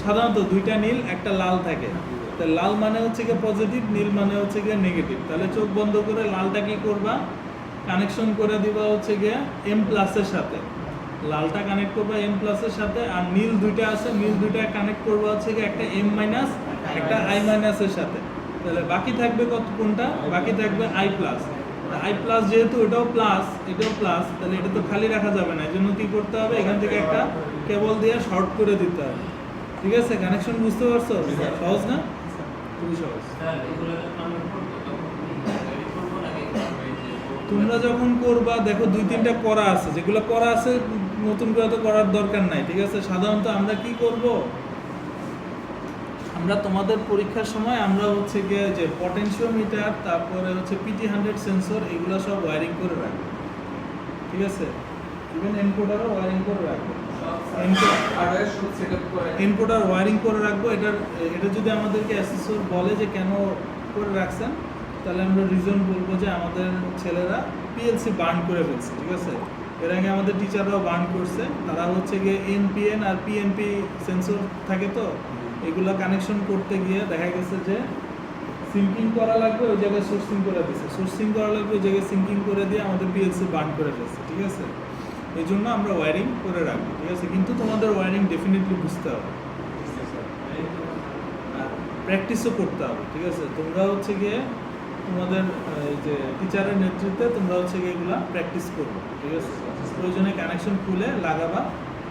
সাধারণত দুইটা নীল, একটা লাল থাকে। তো লাল মানে হচ্ছে গিয়ে পজিটিভ, নীল মানে হচ্ছে গিয়ে নেগেটিভ। তাহলে চোখ বন্ধ করে লালটা কি করবা, কানেকশন করে দিবা হচ্ছে গিয়ে M+ এর সাথে, লালটা কানেক্ট করবা M+ এর সাথে, আর নীল দুইটা আছে, নীল দুইটা কানেক্ট করবা হচ্ছে গিয়ে একটা M-, একটা I- এর সাথে। তাহলে বাকি থাকবে কোনটা, বাকি থাকবে I+। I+ যেহেতু এটাও প্লাস, তাহলে এটা তো খালি রাখা যাবে না, এই জন্য কি করতে হবে, এখান থেকে একটা কেবল দিয়ে শর্ট করে দিতে হবে, ঠিক আছে? কানেকশন বুঝতে পারছো? সহজ না? খুবই সহজ। তোমরা যখন করবা দেখো 2-3টা করা আছে, যেগুলো করা আছে নতুন করে তো করার দরকার নাই, ঠিক আছে? সাধারণত আমরা কি করব, আমরা তোমাদের পরীক্ষার সময় আমরা হচ্ছে গিয়ে যে পটেনশিওমিটার, তারপরে হচ্ছে PT100 সেন্সর, এগুলো সব ওয়্যারিং করে রাখবো, ঠিক আছে? ইভেন এনকোডারও ওয়্যারিং করে রাখবো, এনকোডার ওয়্যারিং করে রাখবো। এটা যদি আমাদেরকে অ্যাসেসর বলে যে কেন করে রাখছেন, তাহলে আমরা রিজন বলবো যে আমাদের ছেলেরা PLC বার্ন করে ফেলছে, ঠিক আছে? এর আগে আমাদের টিচাররাও বার্ন করছে, তারা হচ্ছে গিয়ে NPN আর PNP সেন্সর থাকে, তো এগুলো কানেকশন করতে গিয়ে দেখা গেছে যে সিঙ্কিং করা লাগবে ওই জায়গায় সোর্সিং করে দিচ্ছে, সোর্সিং করা লাগবে ওই জায়গায় সিঙ্কিং করে দিয়ে আমাদের পিএলসি বার্ন করে ফেলছে, ঠিক আছে। এই জন্য আমরা ওয়্যারিং করে রাখবো, ঠিক আছে। কিন্তু তোমাদের ওয়্যারিং ডেফিনেটলি বুঝতে হবে, প্র্যাকটিসও করতে হবে, ঠিক আছে। তোমরা হচ্ছে গিয়ে তোমাদের এই যে টিচারের নেতৃত্বে তোমরা হচ্ছে গিয়ে এগুলা প্র্যাকটিস করবে, ঠিক আছে। প্রয়োজনে কানেকশন খুলে লাগাবা।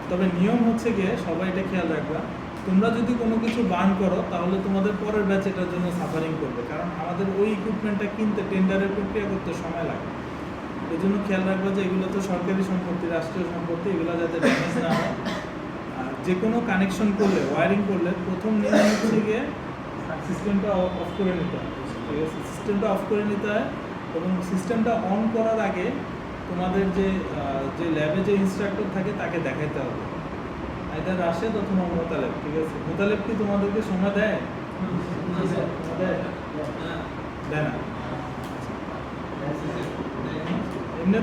তবে নিয়ম হচ্ছে গিয়ে সবাই এটা খেয়াল রাখবা, তোমরা যদি কোনো কিছু বার্ন করো তাহলে তোমাদের পরের ব্যাচ এটার জন্য সাফারিং করবে, কারণ আমাদের ওই ইকুইপমেন্টটা কিনতে টেন্ডারের প্রক্রিয়া করতে সময় লাগে। এই জন্য খেয়াল রাখবা যে এগুলো তো সরকারি সম্পত্তি, রাষ্ট্রীয় সম্পত্তি, এগুলো যাতে ড্যামেজ না হয়। আর যে কোনো কানেকশন করলে, ওয়্যারিং করলে প্রথম নিয়ম হচ্ছে গিয়ে সিস্টেমটা অফ করে নিতে হয়, ঠিক আছে। সিস্টেমটা অফ করে নিতে হয় এবং সিস্টেমটা অন করার আগে তোমাদের যে ল্যাবে যে ইনস্ট্রাক্টর থাকে তাকে দেখাইতে হবে, এটা রাশেদ অথবা মোতালেব, ঠিক আছে। মোতালেব কি তোমাদেরকে সময় দেয়? দেয় না। এমনি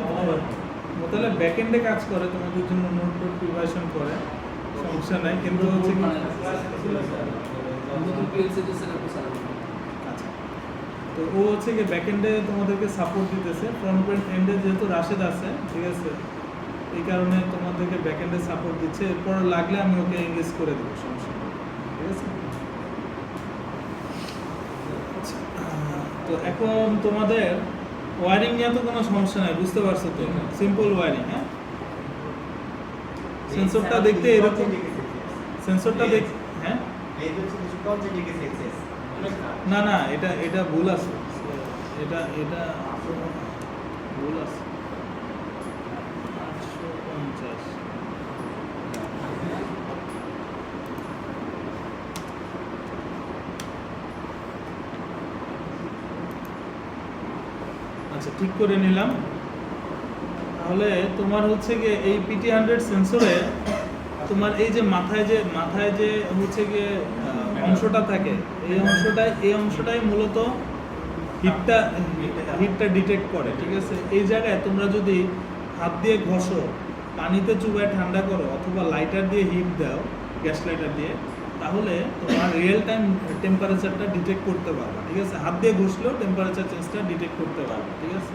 মোতালেব ব্যাকএন্ডে কাজ করে, তোমাদের জন্য নোট টোট প্রিপারেশন করে, সমস্যা নাই। কিন্তু হচ্ছে কি আচ্ছা, তো ও হচ্ছে কি ব্যাকএন্ডে তোমাদেরকে সাপোর্ট দিতেছে, ফ্রন্ট এন্ডে যেহেতু রাশেদ আছে, ঠিক আছে, এই কারণে তোমাদেরকে ব্যাকএন্ডে সাপোর্ট দিচ্ছে। এরপর লাগলে আমি ওকে এঙ্গেজ করে দেবো, সমস্যা নেই, ঠিক আছে। তো এখন তোমাদের ওয়্যারিং নিয়ে তো কোনো সমস্যা নাই, বুঝতে পারছো তো? সিম্পল ওয়্যারিং, হ্যাঁ। সেন্সরটা দেখতে এরকম, সেন্সরটা দেখ, হ্যাঁ না না, এটা ভুল আছে, এটা ভুল আছে। 850 আচ্ছা, ঠিক করে নিলাম। তাহলে তোমার হচ্ছে গিয়ে এই PT100 সেন্সরে তোমার এই যে মাথায় যে হচ্ছে গিয়ে অংশটা থাকে, এই অংশটাই মূলত হিটটা ডিটেক্ট করে, ঠিক আছে। এই জায়গায় তোমরা যদি হাত দিয়ে ঘষো, পানিতে চুবায় ঠান্ডা করো অথবা লাইটার দিয়ে হিট দাও, গ্যাস লাইটার দিয়ে, তাহলে তোমার রিয়েল টাইম টেম্পারেচারটা ডিটেক্ট করতে পারবে, ঠিক আছে। হাত দিয়ে ঘষলেও টেম্পারেচার চেঞ্জটা ডিটেক্ট করতে পারবে, ঠিক আছে।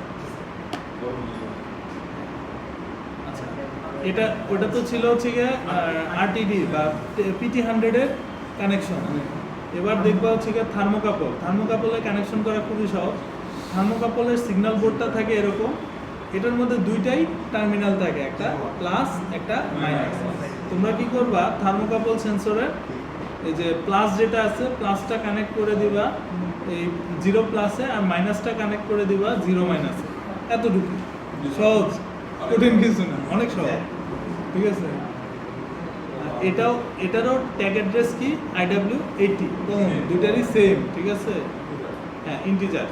আচ্ছা, ওটা তো ছিল হচ্ছে গিয়ে RTD বা PT100 এর কানেকশন। এবার দেখবা হচ্ছে গিয়ে থার্মোকাপলের কানেকশন করা খুবই সহজ। থার্মোকাপলের সিগন্যাল বোর্ডটা থাকে এরকম, এটার মধ্যে দুইটাই টার্মিনাল থাকে, একটা প্লাস একটা মাইনাস। তোমরা কি করবা, থার্মোকাপল সেন্সরের এই যে প্লাস যেটা আছে, প্লাসটা কানেক্ট করে দিবা এই 0 প্লাসে, আর মাইনাসটা কানেক্ট করে দিবা 0 মাইনাসে। এতটুকু সহজ, কঠিন কিছু না, অনেক সহজ, ঠিক আছে। এটারও ট্যাগ অ্যাড্রেস কি IW80, দুটারই সেম, ঠিক আছে। হ্যাঁ, ইন্টিজার।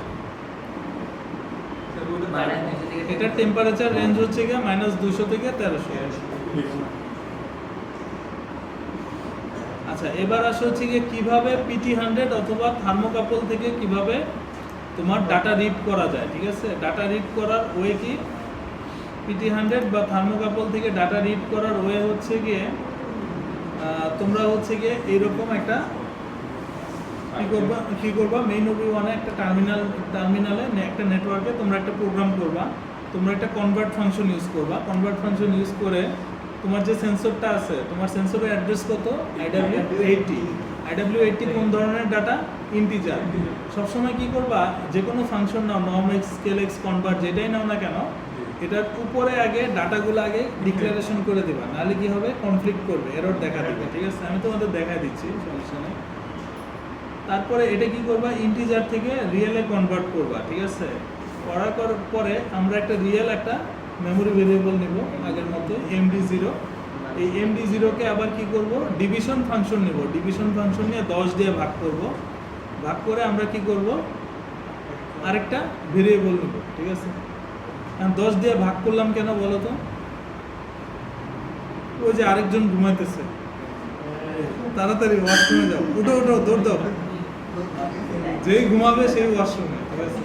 এটার টেম্পারেচার রেঞ্জ হচ্ছে গিয়ে -200 থেকে 1300। আচ্ছা, এবার আসে হচ্ছে গিয়ে কিভাবে PT100 অথবা থার্মোকাপল থেকে কিভাবে তোমার ডাটা রিড করা যায়, ঠিক আছে। ডাটা রিড করার ওয়ে কি, PT100 বা থার্মোকাপল থেকে ডাটা রিড করার ওয়ে হচ্ছে গিয়ে তোমরা হচ্ছে গিয়ে এইরকম একটা কি করবা, মেইন OB1 একটা টার্মিনালে একটা নেটওয়ার্কে তোমরা একটা প্রোগ্রাম করবা। তোমরা একটা কনভার্ট ফাংশন ইউজ করবা। কনভার্ট ফাংশন ইউজ করে তোমার যে সেন্সরটা আছে, তোমার সেন্সরের অ্যাড্রেস কত, IW80 কোন ধরনের ডাটা, ইন্টিজার। সবসময় কি করবা, যে কোনো ফাংশন নাও, norm X, scale X, convert যেটাই নাও না কেন, এটার উপরে আগে ডাটাগুলো আগে ডিক্লারেশন করে দিবা, নাহলে কি হবে, কনফ্লিক্ট করবে, এরর দেখা দিবে, ঠিক আছে। আমি তোমাদের দেখাই দিচ্ছি, সমস্যা নেই। তারপরে এটা কি করবা, ইন্টিজার থেকে রিয়েলে কনভার্ট করবা, ঠিক আছে। করার পরে আমরা একটা রিয়েল একটা মেমোরি ভেরিয়েবল নিব আগের মতো MD0। এই MD0কে আবার কি করব, ডিভিশন ফাংশন নিব। ডিভিশন ফাংশন নিয়ে 10 দিয়ে ভাগ করব। ভাগ করে আমরা কি করব, আরেকটা ভেরিয়েবল নিব, ঠিক আছে। 10 দিয়ে ভাগ করলাম কেন বলো তো, ওই যে আরেকজন ঘুমাইতেছে, তাড়াতাড়ি ওয়াশরুমে যাও, উঠো দৌড় দাও, যেই ঘুমাবে সেই ওয়াশরুমে, ঠিক আছে।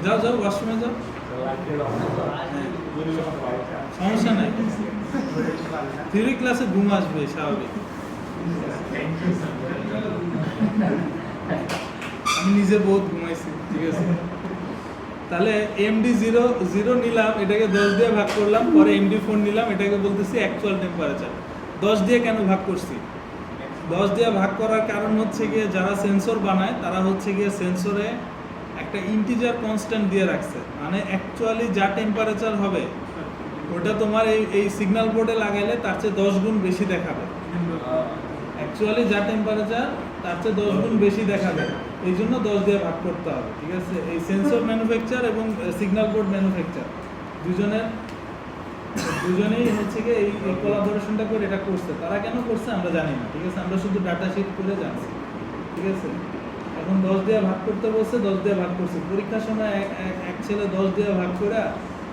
যাও ওয়াশরুমে যাও, সমস্যা নাই। থিওরি ক্লাসে ঘুম আসবে স্বাভাবিক, আমি নিজে বহুত ঘুমাইছি, ঠিক আছে। তাহলে এমডি 0 নিলাম, এটাকে 10 দিয়ে ভাগ করলাম, পরে এমডি 4 নিলাম, এটাকে বলতেছি অ্যাকচুয়াল টেম্পারেচার। 10 দিয়ে কেন ভাগ করছি? 10 দিয়ে ভাগ করার কারণ হচ্ছে গিয়ে যারা সেন্সর বানায় তারা হচ্ছে গিয়ে সেন্সরে একটা ইন্টিজার কনস্ট্যান্ট দিয়ে রাখছে, মানে অ্যাকচুয়ালি যা টেম্পারেচার হবে ওটা তোমার এই সিগন্যাল বোর্ডে লাগাইলে তার চেয়ে 10 গুণ বেশি দেখাবে। অ্যাকচুয়ালি যা টেম্পারেচার তার চেয়ে 10 গুণ বেশি দেখাবে, এই জন্য 10 দিয়ে ভাগ করতে হবে, ঠিক আছে। এই সেন্সর ম্যানুফ্যাকচার এবং সিগন্যাল বোর্ড ম্যানুফ্যাকচার দুজনেই হচ্ছে গিয়ে এই কোলাবোরেশনটা করে এটা করছে। তারা কেন করছে আমরা জানি না, ঠিক আছে, আমরা শুধু ডাটা শিট করে জানছি, ঠিক আছে। এখন 10 দিয়ে ভাগ করতে বলছে, 10 দিয়ে ভাগ করছে। পরীক্ষার সময় এক ছেলে 10 দিয়ে ভাগ করে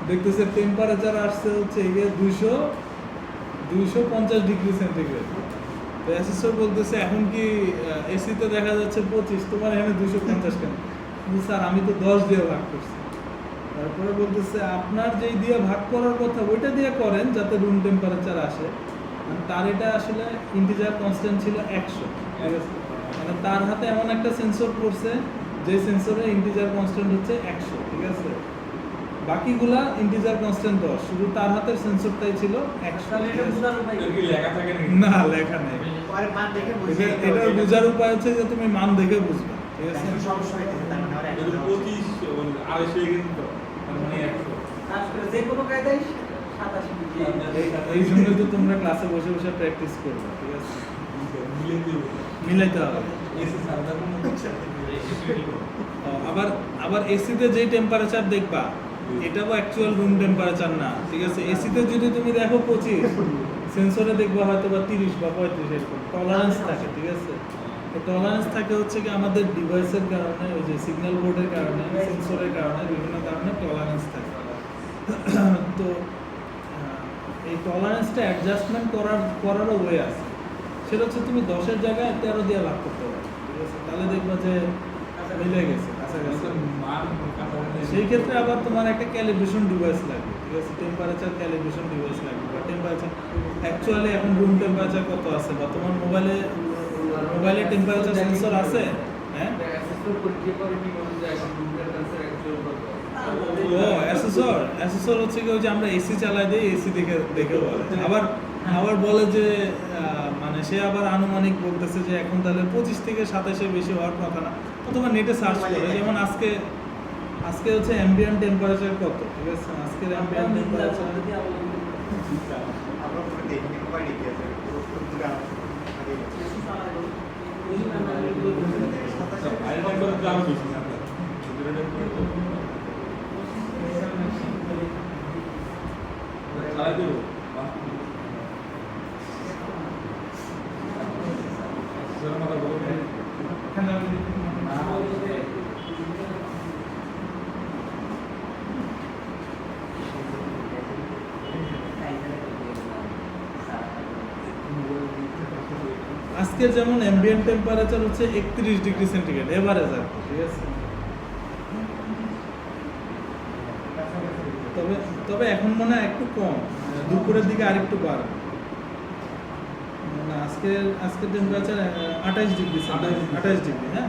দেখতেছে টেম্পারেচার আসছে হচ্ছে গিয়ে 250 ডিগ্রি সেন্টিগ্রেড। তো অ্যাসেসর বলতেছে এখন কি এসিতে দেখা যাচ্ছে 25, তোমার এখানে 250 কেন? স্যার আমি তো 10 দিয়ে ভাগ করছি। তারপরে বলতেছে আপনার যেই দিয়ে ভাগ করার কথা ওইটা দিয়ে করেন যাতে রুম টেম্পারেচার আসে, তার এটা আসলে ইন্টিজার কনস্ট্যান্ট ছিল 100, ঠিক আছে। মানে তার হাতে এমন একটা সেন্সর পড়ছে যে সেন্সরে ইন্টিজার কনস্ট্যান্ট হচ্ছে 100, ঠিক আছে। বাকিগুলা ইন্টিজার কনস্ট্যান্ট 10, শুধু তার হাতের সেন্সরটাই ছিল 100। তাহলে এটা বোঝার উপায় এর কি? কি লেখা থাকে নাকি? না, লেখা নেই। পরে মান দেখে বুঝিয়ে এটা বোঝার উপায় হচ্ছে যে তুমি মান দেখে বুঝবে, ঠিক আছে। এখন সমস্যা হইতেছে, তার মানে ওরা যদি 25 250 হয়ে গেছে তো তার মানে 100। আসলে যে কোনো কায়দায় 87 ডিগ্রি। এই জন্যই তো তোমরা ক্লাসে বসে বসে প্র্যাকটিস করবে, ঠিক আছে। মিলে দেব। মিলাইতে হবে। এসে সাদা কোনো আবার এসিতে যেই টেম্পারেচার দেখবা এটাও অ্যাকচুয়াল রুম টেম্পারেচার না, ঠিক আছে। এসিতে যদি তুমি দেখো 25, সেন্সরে দেখবা হয়তো বা 30 বা 35, এরকম টলারেন্স থাকে, ঠিক আছে। তো টলারেন্স থাকে হচ্ছে কি আমাদের ডিভাইসের কারণে, ওই যে সিগন্যাল বোর্ডের কারণে, সেন্সরের কারণে, বিভিন্ন কারণে টলারেন্স থাকে। তো এই টলারেন্সটা অ্যাডজাস্টমেন্ট করারও ওয়ে আছে। সেটা হচ্ছে তুমি 10-এর জায়গায় 13 দিয়ে ভাগ করতে পারো, ঠিক আছে। তাহলে দেখবা যে মিলে গেছে কাছাকাছি। মান কাছাকাছি। সেই ক্ষেত্রে আবার তোমার একটা ক্যালিব্রেশন ডিভাইস লাগবে, ঠিক আছে। টেম্পারেচার ক্যালিব্রেশন ডিভাইস লাগবে, বা টেম্পারেচার অ্যাকচুয়ালি এখন রুম টেম্পারেচার কত আছে, বা তোমার মোবাইলে টেম্পারেচার সেন্সর আছে, হ্যাঁ। অ্যাসেসর পরীক্ষা করে কি বলে যে এখন রুম টেম্পারেচার অ্যাকচুয়াল কত? ও অ্যাসেসর হচ্ছে কি ওই যে আমরা এসি চালাই দিই, এসি দেখে বলে। আবার বলে যে মানে সে আবার আনুমানিক বলতেছে যে এখন তাহলে 25 থেকে 27 বেশি হওয়ার কথা না। তো তোমার নেটে সার্চ করে, যেমন আজকে হচ্ছে অ্যাম্বিয়েন্ট টেম্পারেচার কত, ঠিক আছে। আজকের অ্যাম্বিয়েন্ট টেম্পারেচার আমরা পুরো দেখি মোবাইল দেখি আছে পুরো বাইরে করে দাম বেশি না ভিতরে চালাই দেব। সেটা মাথা বলো না। আজকে যেমন অ্যাম্বিয়েন্ট টেম্পারেচার হচ্ছে 31 ডিগ্রি সেন্টিগ্রেড এভারেজ আর কি, ঠিক আছে। তবে এখন মনে হয় একটু কম, দুপুরের দিকে আরেকটু বাড়বে। মানে আজকের টেম্পারেচার 28 ডিগ্রি, 28 ডিগ্রি, হ্যাঁ।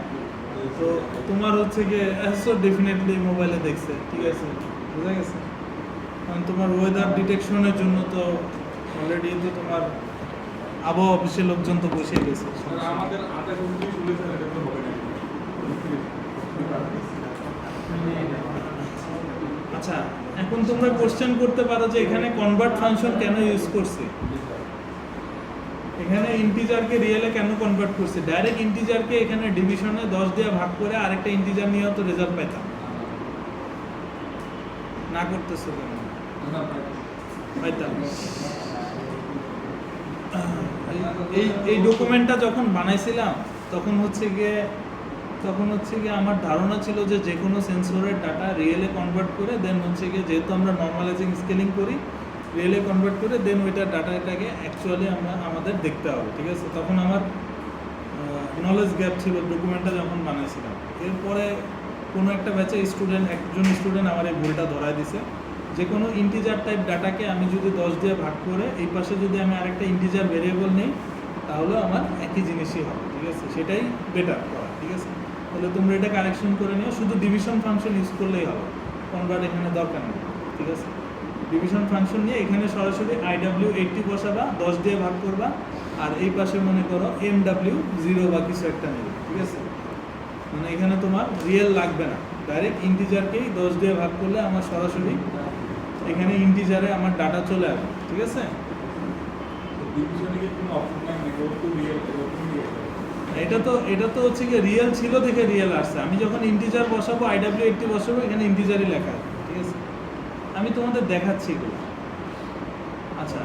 তো তোমার হচ্ছে গিয়ে ডেফিনেটলি মোবাইলে দেখছে, ঠিক আছে, বুঝা গেছে। কারণ তোমার ওয়েদার ডিটেকশনের জন্য তো অলরেডি তো তোমার আবহাওয়া অফিসের লোকজন তো বসেই গেছে। আমাদের 28 শুনেছেন এটা তো হবে না। আচ্ছা, এখন তোমরা কোশ্চেন করতে পারো যে এখানে কনভার্ট ফাংশন কেন ইউজ করছে, এখানে ইন্টিজারকে রিয়েলে কেন কনভার্ট করছে। ডাইরেক্ট ইন্টিজারকে এখানে ডিভিশনে 10 দিয়ে ভাগ করে আরেকটা ইন্টিজার নিয়ে তো রেজাল্ট পেতাম না, করতেছো কেন? পাইতাম। এই ডকুমেন্টটা যখন বানাইছিলাম তখন হচ্ছে গিয়ে আমার ধারণা ছিল যে যে কোনো সেন্সরের ডাটা রিয়েলে কনভার্ট করে দেন হচ্ছে গিয়ে, যেহেতু আমরা নর্মালাইজিং স্কেলিং করি, রিয়েলে কনভার্ট করে দেন ওইটার ডাটাটাকে অ্যাকচুয়ালি আমাদের দেখতে হবে, ঠিক আছে। তখন আমার নলেজ গ্যাপ ছিল ডকুমেন্টটা যখন বানাইছিলাম। এরপরে কোনো একটা ব্যাচে একজন স্টুডেন্ট আমার এই ভুলটা ধরায় দিছে। যে কোনো ইন্টিজার টাইপ ডাটাকে আমি যদি 10 দিয়ে ভাগ করে এই পাশে যদি আমি আরেকটা ইন্টিজার ভেরিয়েবল নিই, তাহলে আমার একই জিনিসই হবে, ঠিক আছে, সেটাই বেটার করা, ঠিক আছে। তাহলে তোমরা এটা কারেকশন করে নিও, শুধু ডিভিশন ফাংশন ইউজ করলেই হবে, কনভার্ট এখানে দরকার নেই, ঠিক আছে। ডিভিশন ফাংশন নিয়ে এখানে সরাসরি IW80 বসাবা, 10 দিয়ে ভাগ করবা, আর এই পাশে মনে করো MW0 বা কিছু একটা নেবে, ঠিক আছে। মানে এখানে তোমার রিয়েল লাগবে না, ডাইরেক্ট ইন্টিজারকেই 10 দিয়ে ভাগ করলে আমার সরাসরি এখানে ইন্টিজারে আমার ডাটা চলে আসবে, ঠিক আছে। ডিভিশনে কি কোনো অপশন নাই নাকি ও তো রিয়েল এটা তো হচ্ছে কি রিয়েল ছিল দেখে রিয়েল আসছে। আমি যখন ইন্টিজার বসাবো IW80 বসাবো, এখানে ইন্টিজারই লেখা আছে, ঠিক আছে। আমি তোমাদের দেখাচ্ছি এগুলো। আচ্ছা,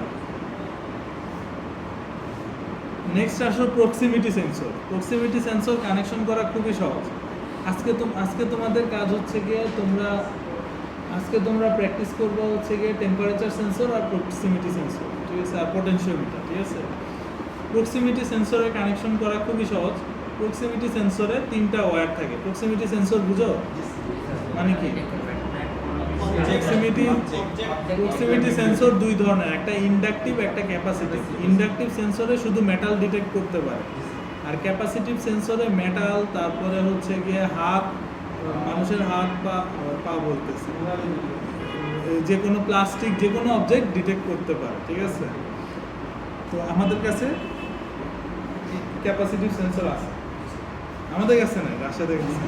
নেক্সট আসো proximity sensor. Proximity sensor connection করা খুবই সহজ। আজকে তোমাদের কাজ হচ্ছে গিয়ে তোমরা প্র্যাকটিস করবো হচ্ছে গিয়ে টেম্পারেচার সেন্সর আর প্রক্সিমিটি সেন্সর, ঠিক আছে, আর পোটেনশিওমিটার, ঠিক আছে। প্রক্সিমিটি সেন্সরে কানেকশন করা খুবই সহজ। প্রক্সিমিটি সেন্সরে 3টা ওয়্যার থাকে। প্রক্সিমিটি সেন্সর বুঝো মানে কি? প্রক্সিমিটি সেন্সর দুই ধরনের, একটা ইন্ডাকটিভ, একটা ক্যাপাসিটিভ। ইন্ডাকটিভ সেন্সরে শুধু মেটাল ডিটেক্ট করতে পারে, আর ক্যাপাসিটিভ সেন্সরে মেটাল, তারপরে হচ্ছে গিয়ে হাত, মানুষের হাত পা বলতেছে, যে কোনো প্লাস্টিক, যে কোনো অবজেক্ট ডিটেক্ট করতে পারে, ঠিক আছে। তো আমাদের কাছে ক্যাপাসিটিভ সেন্সর আছে, আমাদের কাছে নাই, রাশিয়াদের কাছে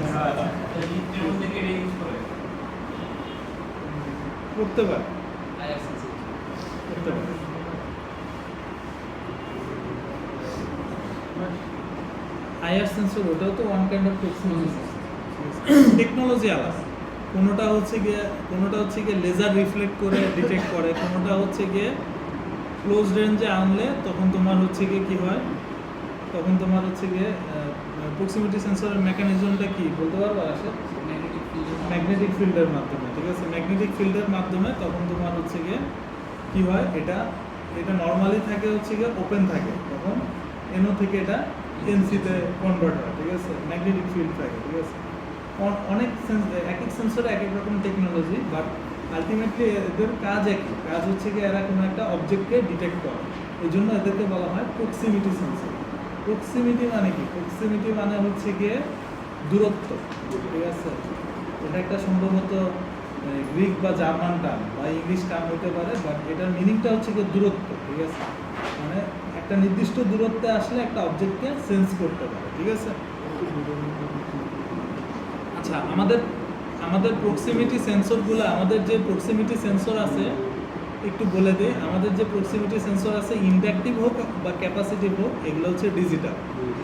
করতে পারে, করতে পারে। আইআর সেন্সর, ওটাও তো one kind of proximity sensor, technology আলাদা। কোনোটা হচ্ছে গিয়ে লেজার রিফ্লেক্ট করে ডিটেক্ট করে, কোনোটা হচ্ছে গিয়ে ক্লোজ রেঞ্জে আনলে তখন তোমার হচ্ছে গিয়ে কি হয়, তখন তোমার হচ্ছে গিয়ে প্রক্সিমিটি সেন্সরের মেকানিজমটা কি বলতে পারবো? আসে ম্যাগনেটিক ফিল্ডের মাধ্যমে, ঠিক আছে। ম্যাগনেটিক ফিল্ডের মাধ্যমে তখন তোমার হচ্ছে গিয়ে কি হয়, এটা নর্মালি থাকে হচ্ছে গিয়ে ওপেন থাকে, তখন এনও থেকে এটা এনসিতে কনভার্ট হয়, ঠিক আছে। ম্যাগনেটিক ফিল্ড থাকে, ঠিক আছে। অনেক এক এক সেন্সরে এক এক রকম টেকনোলজি, বাট আলটিমেটলি এদের কাজ একই। কাজ হচ্ছে গিয়ে এরা কোনো একটা অবজেক্টকে ডিটেক্ট করে, এই জন্য এদেরকে বলা হয় প্রক্সিমিটি সেন্সর। প্রক্সিমিটি মানে কি? প্রক্সিমিটি মানে হচ্ছে গিয়ে দূরত্ব, ঠিক আছে। এটা একটা সম্ভবত গ্রিক বা জার্মান টার্ম বা ইংলিশ টার্ম হতে পারে, বাট এটার মিনিংটা হচ্ছে গিয়ে দূরত্ব, ঠিক আছে। মানে একটা নির্দিষ্ট দূরত্বে আসলে একটা অবজেক্টকে সেন্স করতে পারে, ঠিক আছে। আচ্ছা, আমাদের প্রক্সিমিটি সেন্সরগুলো, আমাদের যে প্রক্সিমিটি সেন্সর আছে একটু বলে দিই। আমাদের যে প্রক্সিমিটি সেন্সর আছে, ইন্ডাকটিভ হোক বা ক্যাপাসিটিভ হোক, এগুলো হচ্ছে ডিজিটাল,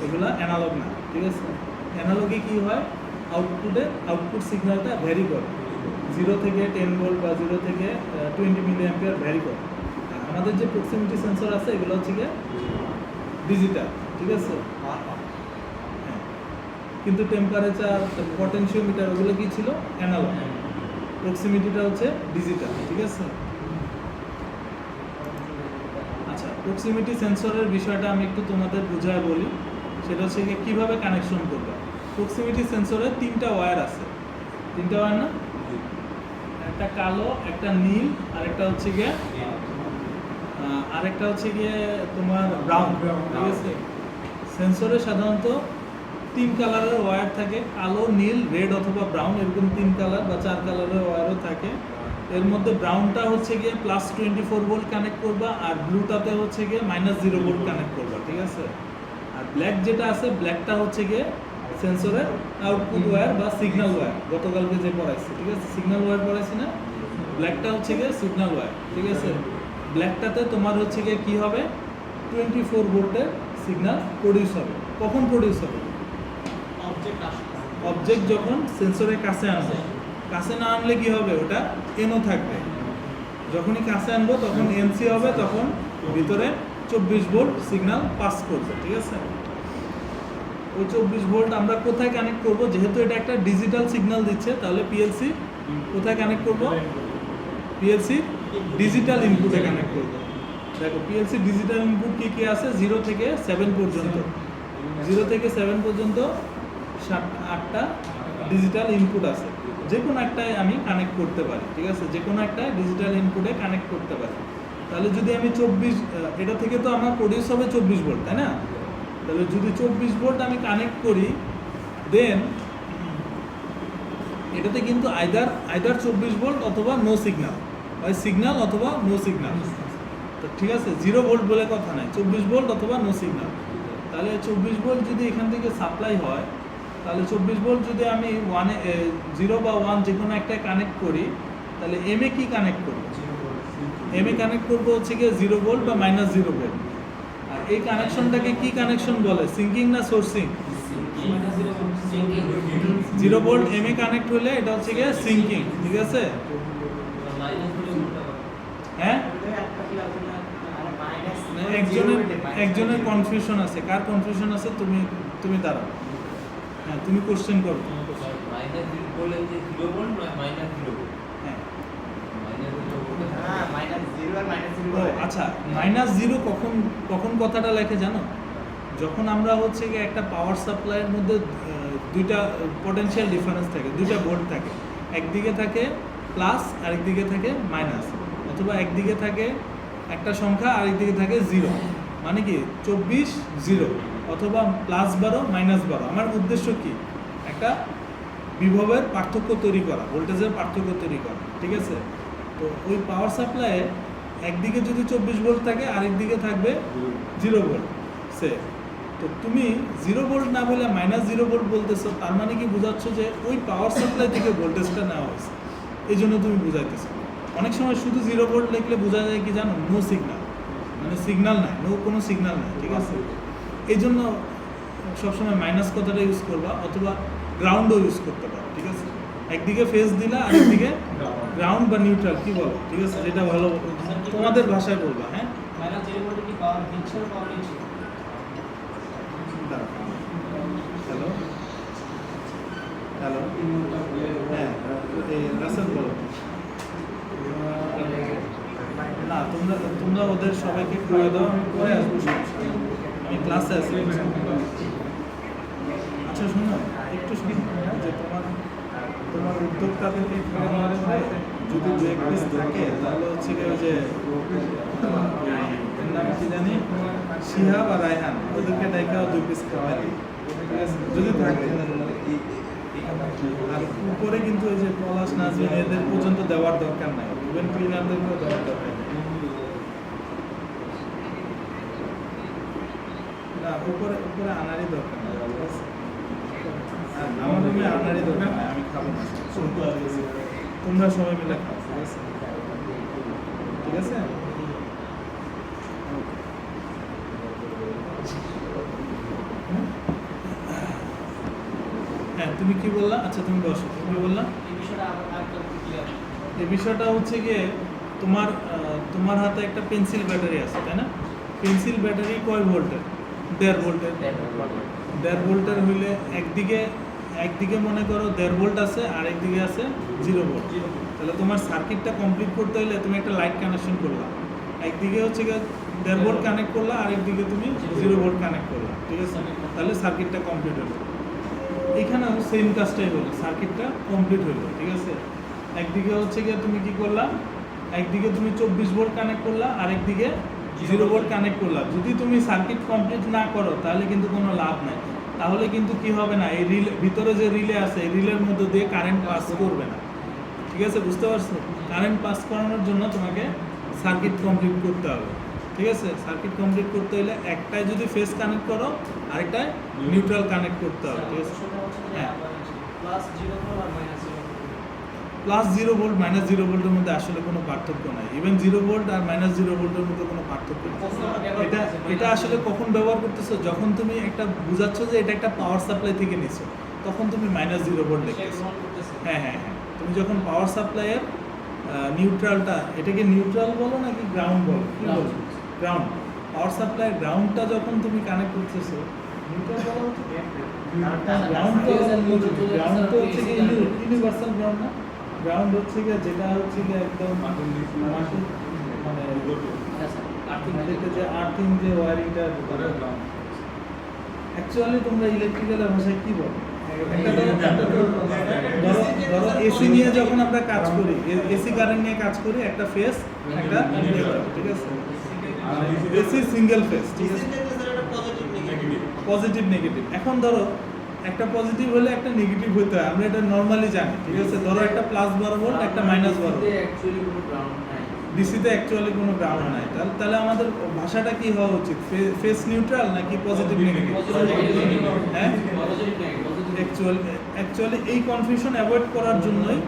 এগুলো অ্যানালগ না, ঠিক আছে। অ্যানালগে কি হয়, আউটপুট সিগন্যালটা ভ্যারি করে, 0 থেকে 10 ভোল্ট বা 0 থেকে 20 মিলি অ্যাম্পিয়ার ভ্যারি করে। আর আমাদের যে প্রক্সিমিটি সেন্সর আছে এগুলো হচ্ছে গিয়ে ডিজিটাল, ঠিক আছে। হ্যাঁ, কিন্তু টেম্পারেচার, পটেনশিওমিটার ওগুলো কি ছিল? অ্যানালগ। প্রক্সিমিটিটা হচ্ছে ডিজিটাল, ঠিক আছে। আচ্ছা, প্রক্সিমিটি সেন্সরের বিষয়টা আমি একটু তোমাদের বুঝায় বলি। সেটা হচ্ছে গিয়ে কীভাবে কানেকশন করবে। প্রক্সিমিটি সেন্সরে 3টা ওয়্যার আছে, 3টা ওয়্যার না? একটা কালো, একটা নীল, আরেকটা হচ্ছে গিয়ে তোমার ব্রাউন, ঠিক আছে। সেন্সরে সাধারণত 3 কালারের ওয়্যার থাকে, কালো, নীল, রেড অথবা ব্রাউন, এরকম 3 কালার বা 4 কালারের ওয়্যারও থাকে। এর মধ্যে ব্রাউনটা হচ্ছে গিয়ে +24 ভোল্ট কানেক্ট করবা, আর ব্লুটাতে হচ্ছে গিয়ে -0 ভোল্ট কানেক্ট করবা, ঠিক আছে। আর ব্ল্যাক যেটা আছে, ব্ল্যাকটা হচ্ছে গিয়ে সেন্সরের আউটপুট ওয়্যার বা সিগন্যাল ওয়্যার, গতকালকে যে পড়াইছি, ঠিক আছে। সিগন্যাল ওয়্যার পড়াইছি না? ব্ল্যাকটা হচ্ছে গিয়ে সিগন্যাল ওয়্যার, ঠিক আছে। ব্ল্যাকটাতে তোমার হচ্ছে গিয়ে কী হবে, 24 ভোল্টের সিগন্যাল প্রডিউস হবে। কখন প্রডিউস হবে? অবজেক্ট যখন সেন্সরের কাছে আনবে। কাছে না আনলে কি হবে, ওটা এনও থাকবে। যখনই কাছে আনবো তখন এনসি হবে, তখন ভিতরে 24 ভোল্ট সিগন্যাল পাস করবে, ঠিক আছে। ওই 24 ভোল্ট আমরা কোথায় কানেক্ট করব? যেহেতু এটা একটা ডিজিটাল সিগন্যাল দিচ্ছে, তাহলে পিএলসি কোথায় কানেক্ট করব? পিএলসি ডিজিটাল ইনপুটে কানেক্ট করব। দেখো, পিএলসি ডিজিটাল ইনপুট কী আছে? 0 থেকে 7 পর্যন্ত। 0 থেকে 7 পর্যন্ত 8টা ডিজিটাল ইনপুট আছে। যে কোনো একটাই আমি কানেক্ট করতে পারি, ঠিক আছে। যে কোনো একটা ডিজিটাল ইনপুটে কানেক্ট করতে পারি। তাহলে যদি আমি 24 এটা থেকে তো আমার প্রডিউস হবে 24 ভোল্ট, তাই না? তাহলে যদি 24 ভোল্ট আমি কানেক্ট করি, দেন এটাতে কিন্তু আইদার 24 ভোল্ট অথবা নো সিগন্যাল, হয় সিগন্যাল অথবা নো সিগন্যাল। তো ঠিক আছে, 0 ভোল্ট বলে কথা নাই, 24 ভোল্ট অথবা নো সিগন্যাল। তাহলে 24 ভোল্ট যদি এখান থেকে সাপ্লাই হয়, তাহলে 24 ভোল্ট যদি আমি 0 বা 1 যে কোনো একটা কানেক্ট করি, তাহলে এম এ কি কানেক্ট করবো? এম এ কানেক্ট করবো হচ্ছে গিয়ে 0 ভোল্ট বা -0 ভোল্ট। আর এই কানেকশনটাকে কি কানেকশন বলে, সিঙ্কিং না sourcing? 0 volt M A connect হলে এটা হচ্ছে গিয়ে সিঙ্কিং, ঠিক আছে? হ্যাঁ, একজনের কনফিউশন আছে। কার কনফিউশন আছে? তুমি দাঁড়াও, হ্যাঁ তুমি কোশ্চেন করো। হ্যাঁ, হ্যাঁ, -0 আর -0 ও আচ্ছা, -0 কখন কথাটা লেখে জানো? যখন আমরা হচ্ছে গিয়ে একটা পাওয়ার সাপ্লাইয়ের মধ্যে দুইটা পটেনশিয়াল ডিফারেন্স থাকে, দুইটা ভোল্ট থাকে, একদিকে থাকে প্লাস আরেকদিকে থাকে মাইনাস, অথবা একদিকে থাকে একটা সংখ্যা আরেকদিকে থাকে 0, মানে কি 24 0 অথবা +12 -12। আমার উদ্দেশ্য কি? একটা বিভবের পার্থক্য তৈরি করা, ভোল্টেজের পার্থক্য তৈরি করা, ঠিক আছে? তো ওই পাওয়ার সাপ্লাইয়ে একদিকে যদি 24 ভোল্ট থাকে, আরেকদিকে থাকবে 0 ভোল্ট সে। তো তুমি 0 ভোল্ট না বলে -0 ভোল্ট বলতেছো, তার মানে কি বোঝাচ্ছ যে ওই পাওয়ার সাপ্লাই থেকে ভোল্টেজটা নেওয়া হয়েছে, এই জন্য তুমি বুঝাইতেছো। অনেক সময় শুধু 0 ভোল্ট লিখলে বোঝা যায় কি জানো, নো সিগন্যাল, মানে সিগন্যাল নাই, নো কোনো সিগন্যাল নাই, ঠিক আছে? এই জন্য সবসময় মাইনাস কথাটা ইউজ করবা, অথবা গ্রাউন্ডও ইউজ করতে পারো, ঠিক আছে? একদিকে ফেজ দিলা, আরেকদিকে গ্রাউন্ড বা নিউট্রাল, কি বলো, ঠিক আছে? যেটা ভালো তোমাদের ভাষায় বলবা। হ্যাঁ, হ্যালো হ্যালো, হ্যাঁ রাসেল বলো। না, তোমরা ওদের সবাইকে খাওয়া দাও, আমি পরে আসবো, সমস্যা নেই। আমি ক্লাসে আছি। আচ্ছা শোনো, একটু শোনো, যে তোমার উদ্যোক্তাদেরকে খাওয়ানোর পরে যদি 2-1 পিস থাকে, তাহলে হচ্ছে কি ওই যে এর নাম কি জানি, শিহাব আর রায়হান, ওদেরকে ডাইকাও 2 পিস খাওয়াই দিই, ঠিক আছে? যদি থাকে। আর উপরে কিন্তু ওই যে পলাশ, নাজমিন এদের পর্যন্ত দেওয়ার দরকার নাই, ইভেন ক্লিনারদেরকেও দেওয়ার দরকার নেই। না, উপরে আনারই দরকার নেই, ঠিক আছে? আর আমার রুমে আনারই দরকার নাই, আমি খাবো না, তোমরা সবাই মিলে খাও, ঠিক আছে? ঠিক আছে? হ্যাঁ, তুমি কি বললা? আচ্ছা তুমি বসো, তুমি কি বললা? এই বিষয়টা হচ্ছে গিয়ে তোমার হাতে একটা পেন্সিল ব্যাটারি আছে, তাই না? পেন্সিল ব্যাটারি কয় ভোল্টের? 1.5 ভোল্টের। 1.5 ভোল্টের হইলে একদিকে মনে করো 1.5 ভোল্ট আছে, আর একদিকে আছে 0 ভোল্ট। তাহলে তোমার সার্কিটটা কমপ্লিট করতে হলে তুমি একটা লাইট কানেকশন করলা, একদিকে হচ্ছে গিয়ে 1.5 ভোল্ট কানেক্ট করলা, আর একদিকে তুমি 0 ভোল্ট কানেক্ট করলা, ঠিক আছে? তাহলে সার্কিটটা কমপ্লিট হলো। এখানেও সেম কাজটাই হলো, সার্কিটটা কমপ্লিট হলো, ঠিক আছে? একদিকে হচ্ছে গিয়ে তুমি কি করলা, একদিকে তুমি 24 ভোল্ট কানেক্ট করলা, আর একদিকে 0 ভোল্ট কানেক্ট করলা। যদি তুমি সার্কিট কমপ্লিট না করো, তাহলে কিন্তু কোনো লাভ নাই। তাহলে কিন্তু কি হবে না, এই ভিতরে যে রিলে আছে, এই রিলের মধ্যে দিয়ে কারেন্ট পাস করবে না, ঠিক আছে? বুঝতে পারছো? কারেন্ট পাস করানোর জন্য তোমাকে সার্কিট কমপ্লিট করতে হবে, ঠিক আছে? সার্কিট কমপ্লিট করতে হলে একটাই যদি ফেজ কানেক্ট করো, আরেকটায় নিউট্রাল কানেক্ট করতে হবে, ঠিক আছে? হ্যাঁ, +0 ভোল্ট -0 ভোল্টের মধ্যে আসলে কোনো পার্থক্য নাই। ইভেন 0 ভোল্ট আর -0 ভোল্টের মধ্যে কোনো পার্থক্য নেই। এটা আসলে কখন ব্যবহার করতেছো? যখন তুমি একটা বুঝাচ্ছ যে এটা একটা পাওয়ার সাপ্লাই থেকে নিছো, তখন তুমি -0 ভোল্ট লিখতেছো। হ্যাঁ হ্যাঁ হ্যাঁ, তুমি যখন পাওয়ার সাপ্লাইয়ের নিউট্রালটা, এটাকে নিউট্রাল বলো নাকি গ্রাউন্ড বলো, কি বলো? গ্রাউন্ড। পাওয়ার সাপ্লাইয়ের গ্রাউন্ডটা যখন তুমি কানেক্ট করতেছো, নিউট্রাল বলা হচ্ছে গ্রাউন্ড তো হচ্ছে কি ইউনিভার্সাল গ্রাউন্ড না? গ্রাউন্ড হচ্ছে গিয়ে যেটা হচ্ছে গিয়ে একদম মাটির মানে মাটিতে যে আর্থিং যে ওয়ারিংটা, অ্যাকচুয়ালি তোমরা ইলেকট্রিক্যালের ভাষায় কি বলো? ধরো এসি নিয়ে যখন আমরা কাজ করি, এসি কারেন্ট নিয়ে কাজ করি, একটা ফেস একটা নিউট্রাল, ঠিক আছে? এসি সিঙ্গেল ফেস, ঠিক আছে? Positive negative. এখন ধরো একটা পজিটিভ হলে একটা নেগেটিভ হতে হয়, আমরা এটা নর্মালি জানি, ঠিক আছে? ধরো একটা প্লাস 12 ভোল্ট একটা মাইনাস 12 ভোল্ট, অ্যাকচুয়ালি কোনো গ্রাউন্ড নাই। ডিসিতে অ্যাকচুয়ালি কোনো গ্রাউন্ড নাই। তাহলে আমাদের ভাষাটা কি হওয়া উচিত? ফেস নিউট্রাল নাকি পজিটিভ নেগেটিভ? হ্যাঁ, অ্যাকচুয়ালি এই কনফিউশন অ্যাভয়েড করার জন্যই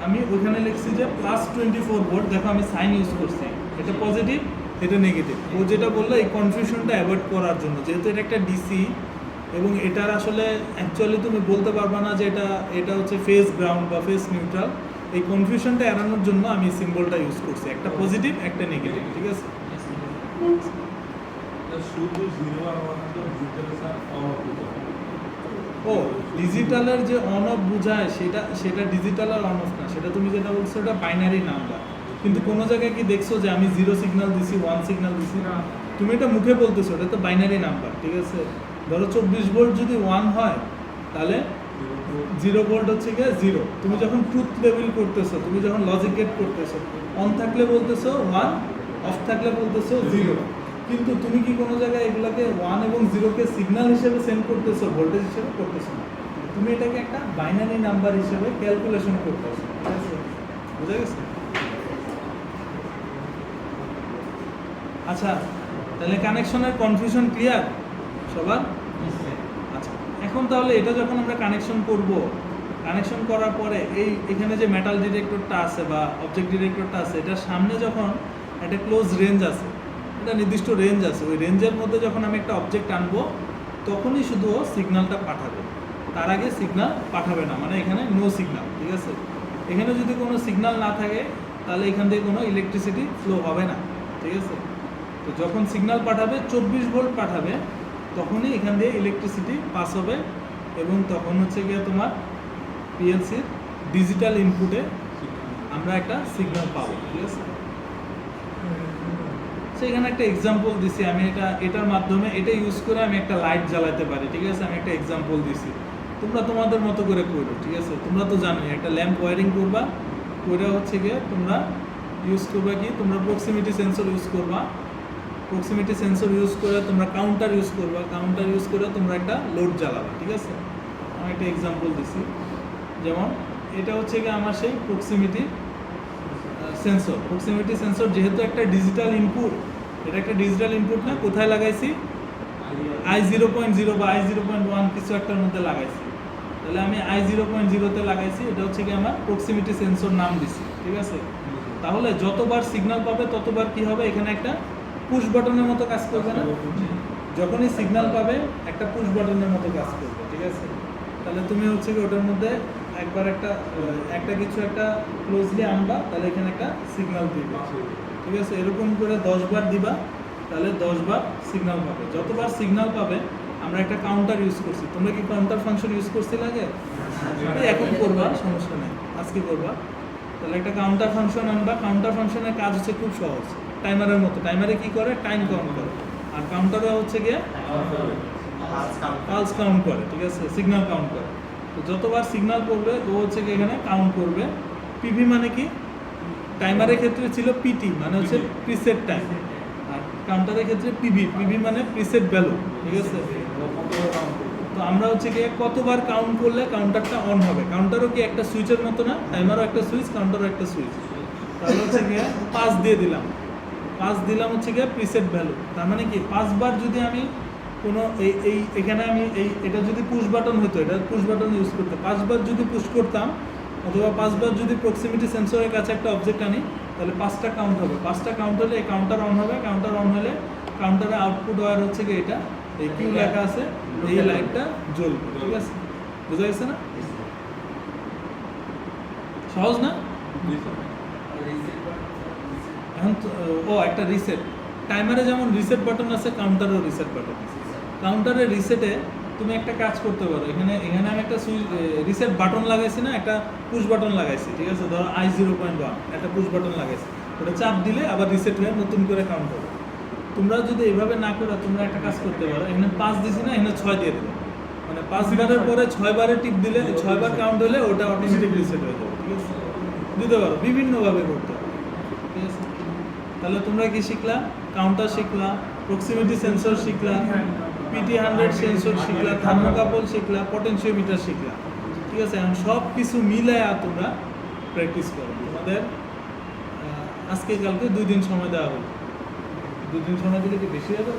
আমি ওখানে লিখছি যে +24 ভোল্ট। দেখো আমি সাইন ইউজ করছি, এটা পজিটিভ এটা নেগেটিভ। ও যেটা বললো এই কনফিউশনটা অ্যাভয়েড করার জন্য, যেহেতু এটা একটা ডিসি এবং এটার আসলে অ্যাকচুয়ালি তুমি বলতে পারবে না যে এটা হচ্ছে ফেস গ্রাউন্ড বা ফেস নিউট্রাল। এই কনফিউশনটা এড়ানোর জন্য আমি সিম্বলটা ইউজ করছি, একটা পজিটিভ একটা নেগেটিভ, ঠিক আছে? শুধু 0 আর 1 তো ডিজিটাল স্যার ও ডিজিটালের যে অন অফ বোঝায় সেটা ডিজিটাল আর অন অফ না, সেটা তুমি যেটা বলছো ওটা বাইনারি নাম্বার। কিন্তু কোনো জায়গায় কি দেখছো যে আমি 0 সিগন্যাল দিছি 1 সিগন্যাল দিছি? তুমি এটা মুখে বলতেছো, এটা তো বাইনারি নাম্বার, ঠিক আছে? ধরো 24 ভোল্ট যদি 1 হয় তাহলে 0 ভোল্ট হচ্ছে গিয়ে 0। তুমি যখন ট্রুথ লেভেল করতেছো, তুমি যখন লজিক গেট করতেছো, অন থাকলে বলতেছো 1, অফ থাকলে বলতেছো 0। কিন্তু তুমি কি কোনো জায়গায় এগুলাকে 1 এবং 0-কে সিগন্যাল হিসেবে সেন্ড করতেছো, ভোল্টেজ হিসেবে করতেছো না। তুমি এটাকে একটা বাইনারি নাম্বার হিসেবে ক্যালকুলেশন করতেছো, ঠিক আছে? বুঝা গেছে? আচ্ছা, তাহলে কানেকশনের কনফিউশন ক্লিয়ার সবার? আচ্ছা, এখন তাহলে এটা যখন আমরা কানেকশন করব, কানেকশন করার পরে এখানে যে মেটাল ডিটেক্টরটা আছে বা অবজেক্ট ডিটেক্টরটা আছে, এটার সামনে যখন একটা ক্লোজ রেঞ্জ আছে, একটা নির্দিষ্ট রেঞ্জ আছে, ওই রেঞ্জের মধ্যে যখন আমি একটা অবজেক্ট আনবো তখনই শুধু ও সিগন্যালটা পাঠাবে, তার আগে সিগন্যাল পাঠাবে না। মানে এখানে নো সিগন্যাল, ঠিক আছে? এখানে যদি কোনো সিগন্যাল না থাকে তাহলে এখান থেকে কোনো ইলেকট্রিসিটি ফ্লো হবে না, ঠিক আছে? তো যখন সিগন্যাল পাঠাবে 24 ভোল্ট পাঠাবে, তখনই এখান দিয়ে ইলেকট্রিসিটি পাস হবে এবং তখন হচ্ছে গিয়ে তোমার পিএলসির ডিজিটাল ইনপুটে আমরা একটা সিগন্যাল পাবো, ঠিক আছে? সেখানে একটা এক্সাম্পল দিছি আমি, এটার মাধ্যমে এটা ইউজ করে আমি একটা লাইট জ্বালাতে পারি, ঠিক আছে? আমি একটা এক্সাম্পল দিছি, তোমরা তোমাদের মতো করে করো, ঠিক আছে? তোমরা তো জানোই একটা ল্যাম্প ওয়্যারিং করবা, ওইটা হচ্ছে গিয়ে তোমরা ইউজ করবা কি, তোমরা প্রক্সিমিটি সেন্সর ইউজ করবা, প্রক্সিমিটি সেন্সর ইউজ করে তোমরা কাউন্টার ইউজ করবা, কাউন্টার ইউজ করে তোমরা একটা লোড জ্বালাবা, ঠিক আছে? আমি একটা এক্সাম্পল দিছি, যেমন এটা হচ্ছে গিয়ে আমার সেই প্রক্সিমিটি সেন্সর। প্রক্সিমিটি সেন্সর যেহেতু একটা ডিজিটাল ইনপুট, এটা একটা ডিজিটাল ইনপুট না, কোথায় লাগাইছি? I0.0 বা I0.1 কিছু একটার মধ্যে লাগাইছি। তাহলে আমি I0.0-তে লাগাইছি, এটা হচ্ছে কি আমার প্রক্সিমিটি সেন্সর নাম দিছি, ঠিক আছে? তাহলে যতবার সিগন্যাল পাবে ততবার কি হবে, এখানে একটা পুশ বাটনের মতো কাজ করবে না? যখনই সিগন্যাল পাবে একটা পুশ বাটনের মতো কাজ করবে, ঠিক আছে? তাহলে তুমি হচ্ছে কি ওটার মধ্যে একবার একটা কিছু একটা ক্লোজলি আনবা, তাহলে এখানে একটা সিগন্যাল দিবে, ঠিক আছে? এরকম করে 10 বার দিবা, তাহলে 10 বার সিগন্যাল পাবে। যতবার সিগন্যাল পাবে আমরা একটা কাউন্টার ইউজ করছি। তোমরা কি কাউন্টার ফাংশন ইউজ করছিলে আগে? এখন করবা, সমস্যা নেই, আজকে করবা। তাহলে একটা কাউন্টার ফাংশন আনবা। কাউন্টার ফাংশনের কাজ হচ্ছে খুব সহজ, টাইমারের মতো। টাইমারে কি করে? টাইম কাউন্ট করে। আর কাউন্টারে হচ্ছে গিয়ে পালস কাউন্ট করে, ঠিক আছে? সিগন্যাল কাউন্ট করে। তো যতবার সিগন্যাল পড়বে ও হচ্ছে কি এখানে কাউন্ট করবে। পিভি মানে কি? টাইমারের ক্ষেত্রে ছিল পিটি, মানে হচ্ছে প্রিসেট টাইম। আর কাউন্টারের ক্ষেত্রে পিভি মানে প্রিসেট ভ্যালু, ঠিক আছে? তো আমরা হচ্ছে গিয়ে কতবার কাউন্ট করলে কাউন্টারটা অন হবে। কাউন্টারও কি একটা সুইচের মতো না? টাইমারও একটা সুইচ, কাউন্টারও একটা সুইচ। তাহলে হচ্ছে গিয়ে 5 দিয়ে দিলাম, 5 দিলাম হচ্ছে গিয়ে প্রিসেট ভ্যালু। তার মানে কি 5 বার যদি আমি কোনো এখানে আমি এটা যদি পুশ বাটন হতো, এটা পুশ বাটন ইউজ করতে 5 বার যদি পুশ করতাম, অথবা 5 বার যদি প্রক্সিমিটি সেন্সরের কাছে একটা অবজেক্ট আনি, তাহলে 5টা কাউন্ট হবে। 5টা কাউন্ট হলে এই কাউন্টার অন হবে। কাউন্টার অন হলে কাউন্টারের আউটপুট ওয়্যার হচ্ছে কি এটা, এই কিউ লেখা আছে, এই লাইটটা জ্বলবে, ঠিক আছে? বুঝা গেছে না? সহজ না? এখন একটা রিসেট। টাইমারে যেমন রিসেট বাটন আছে, কাউন্টারেও রিসেট বাটন আছে। কাউন্টারের রিসেটে তুমি একটা কাজ করতে পারো। এখানে আমি একটা সুইচ রিসেট বাটন লাগাইছি না, একটা পুশ বাটন লাগাইছি, ঠিক আছে? ধরো I0.1 একটা পুশ বাটন লাগাইছি, ওটা চাপ দিলে আবার রিসেট হয়ে নতুন করে কাউন্ট হবে। তোমরা যদি এভাবে না করো, তোমরা একটা কাজ করতে পারো, এখানে 5 দিছি না, এখানে 6 দিয়ে দেবে। মানে 5 বারের পরে 6 বারে টিপ দিলে 6 বার কাউন্ট হলে ওটা অটোমেটিক রিসেট হয়ে যাবে, ঠিক আছে? দিতে পারো, বিভিন্নভাবে করতে পারো, ঠিক আছে? তাহলে তোমরা কি শিখলা? কাউন্টার শিখলা, প্রক্সিমিটি সেন্সর শিখলা, PT100 সেন্সর শিখলা, থার্মোকাপল শিখলা, পটেনশিওমিটার শিখলা, ঠিক আছে? এখন সব কিছু মিলায়া তোমরা প্র্যাকটিস করো। তোমাদের আজকে কালকে 2 দিন সময় দেওয়া হলো। 2 দিন সময় দিলে কি বেশি হবে?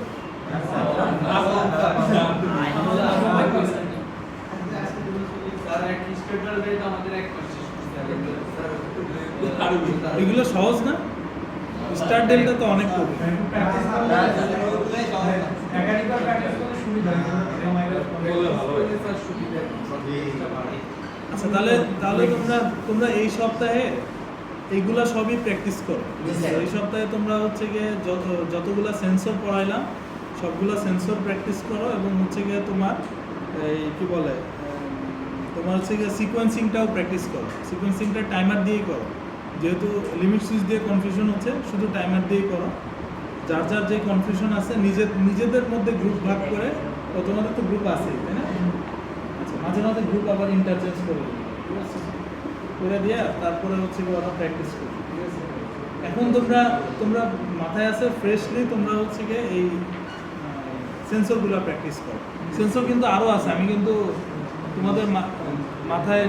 এগুলো সহজ না? স্টার ডেলটা তো অনেক কঠিন। একাধিকবার প্র্যাকটিস করলে সুবিধা হয়। বললে ভালো হয়। আচ্ছা, তাহলে তাহলে তোমরা এই সপ্তাহে এইগুলা সবই প্র্যাকটিস করো, ঠিক আছে? এই সপ্তাহে তোমরা হচ্ছে গিয়ে যতগুলা সেন্সর পড়াইলাম সবগুলা সেন্সর প্র্যাকটিস করো, এবং হচ্ছে গিয়ে তোমার এই কি বলে তোমার হচ্ছে গিয়ে সিকোয়েন্সিংটাও প্র্যাকটিস করো। সিকোয়েন্সিংটা টাইমার দিয়েই করো, যেহেতু লিমিট সুইচ দিয়ে কনফিউশন হচ্ছে, শুধু টাইমার দিয়েই করো। যার যার যে কনফিউশন আছে নিজেদের মধ্যে গ্রুপ ভাগ করে, তোমাদের তো গ্রুপ আছেই, তাই না? আচ্ছা, মাঝে মাঝে গ্রুপ আবার ইন্টারচেঞ্জ করে দিই, ঠিক আছে? করে দিয়ে তারপরে হচ্ছে কি ওরা প্র্যাকটিস করি, ঠিক আছে? এখন তোমরা মাথায় আছে ফ্রেশলি, তোমরা হচ্ছে গিয়ে এই সেন্সরগুলো প্র্যাকটিস করো। সেন্সর কিন্তু আরও আছে, আমি কিন্তু তোমাদের মাথায়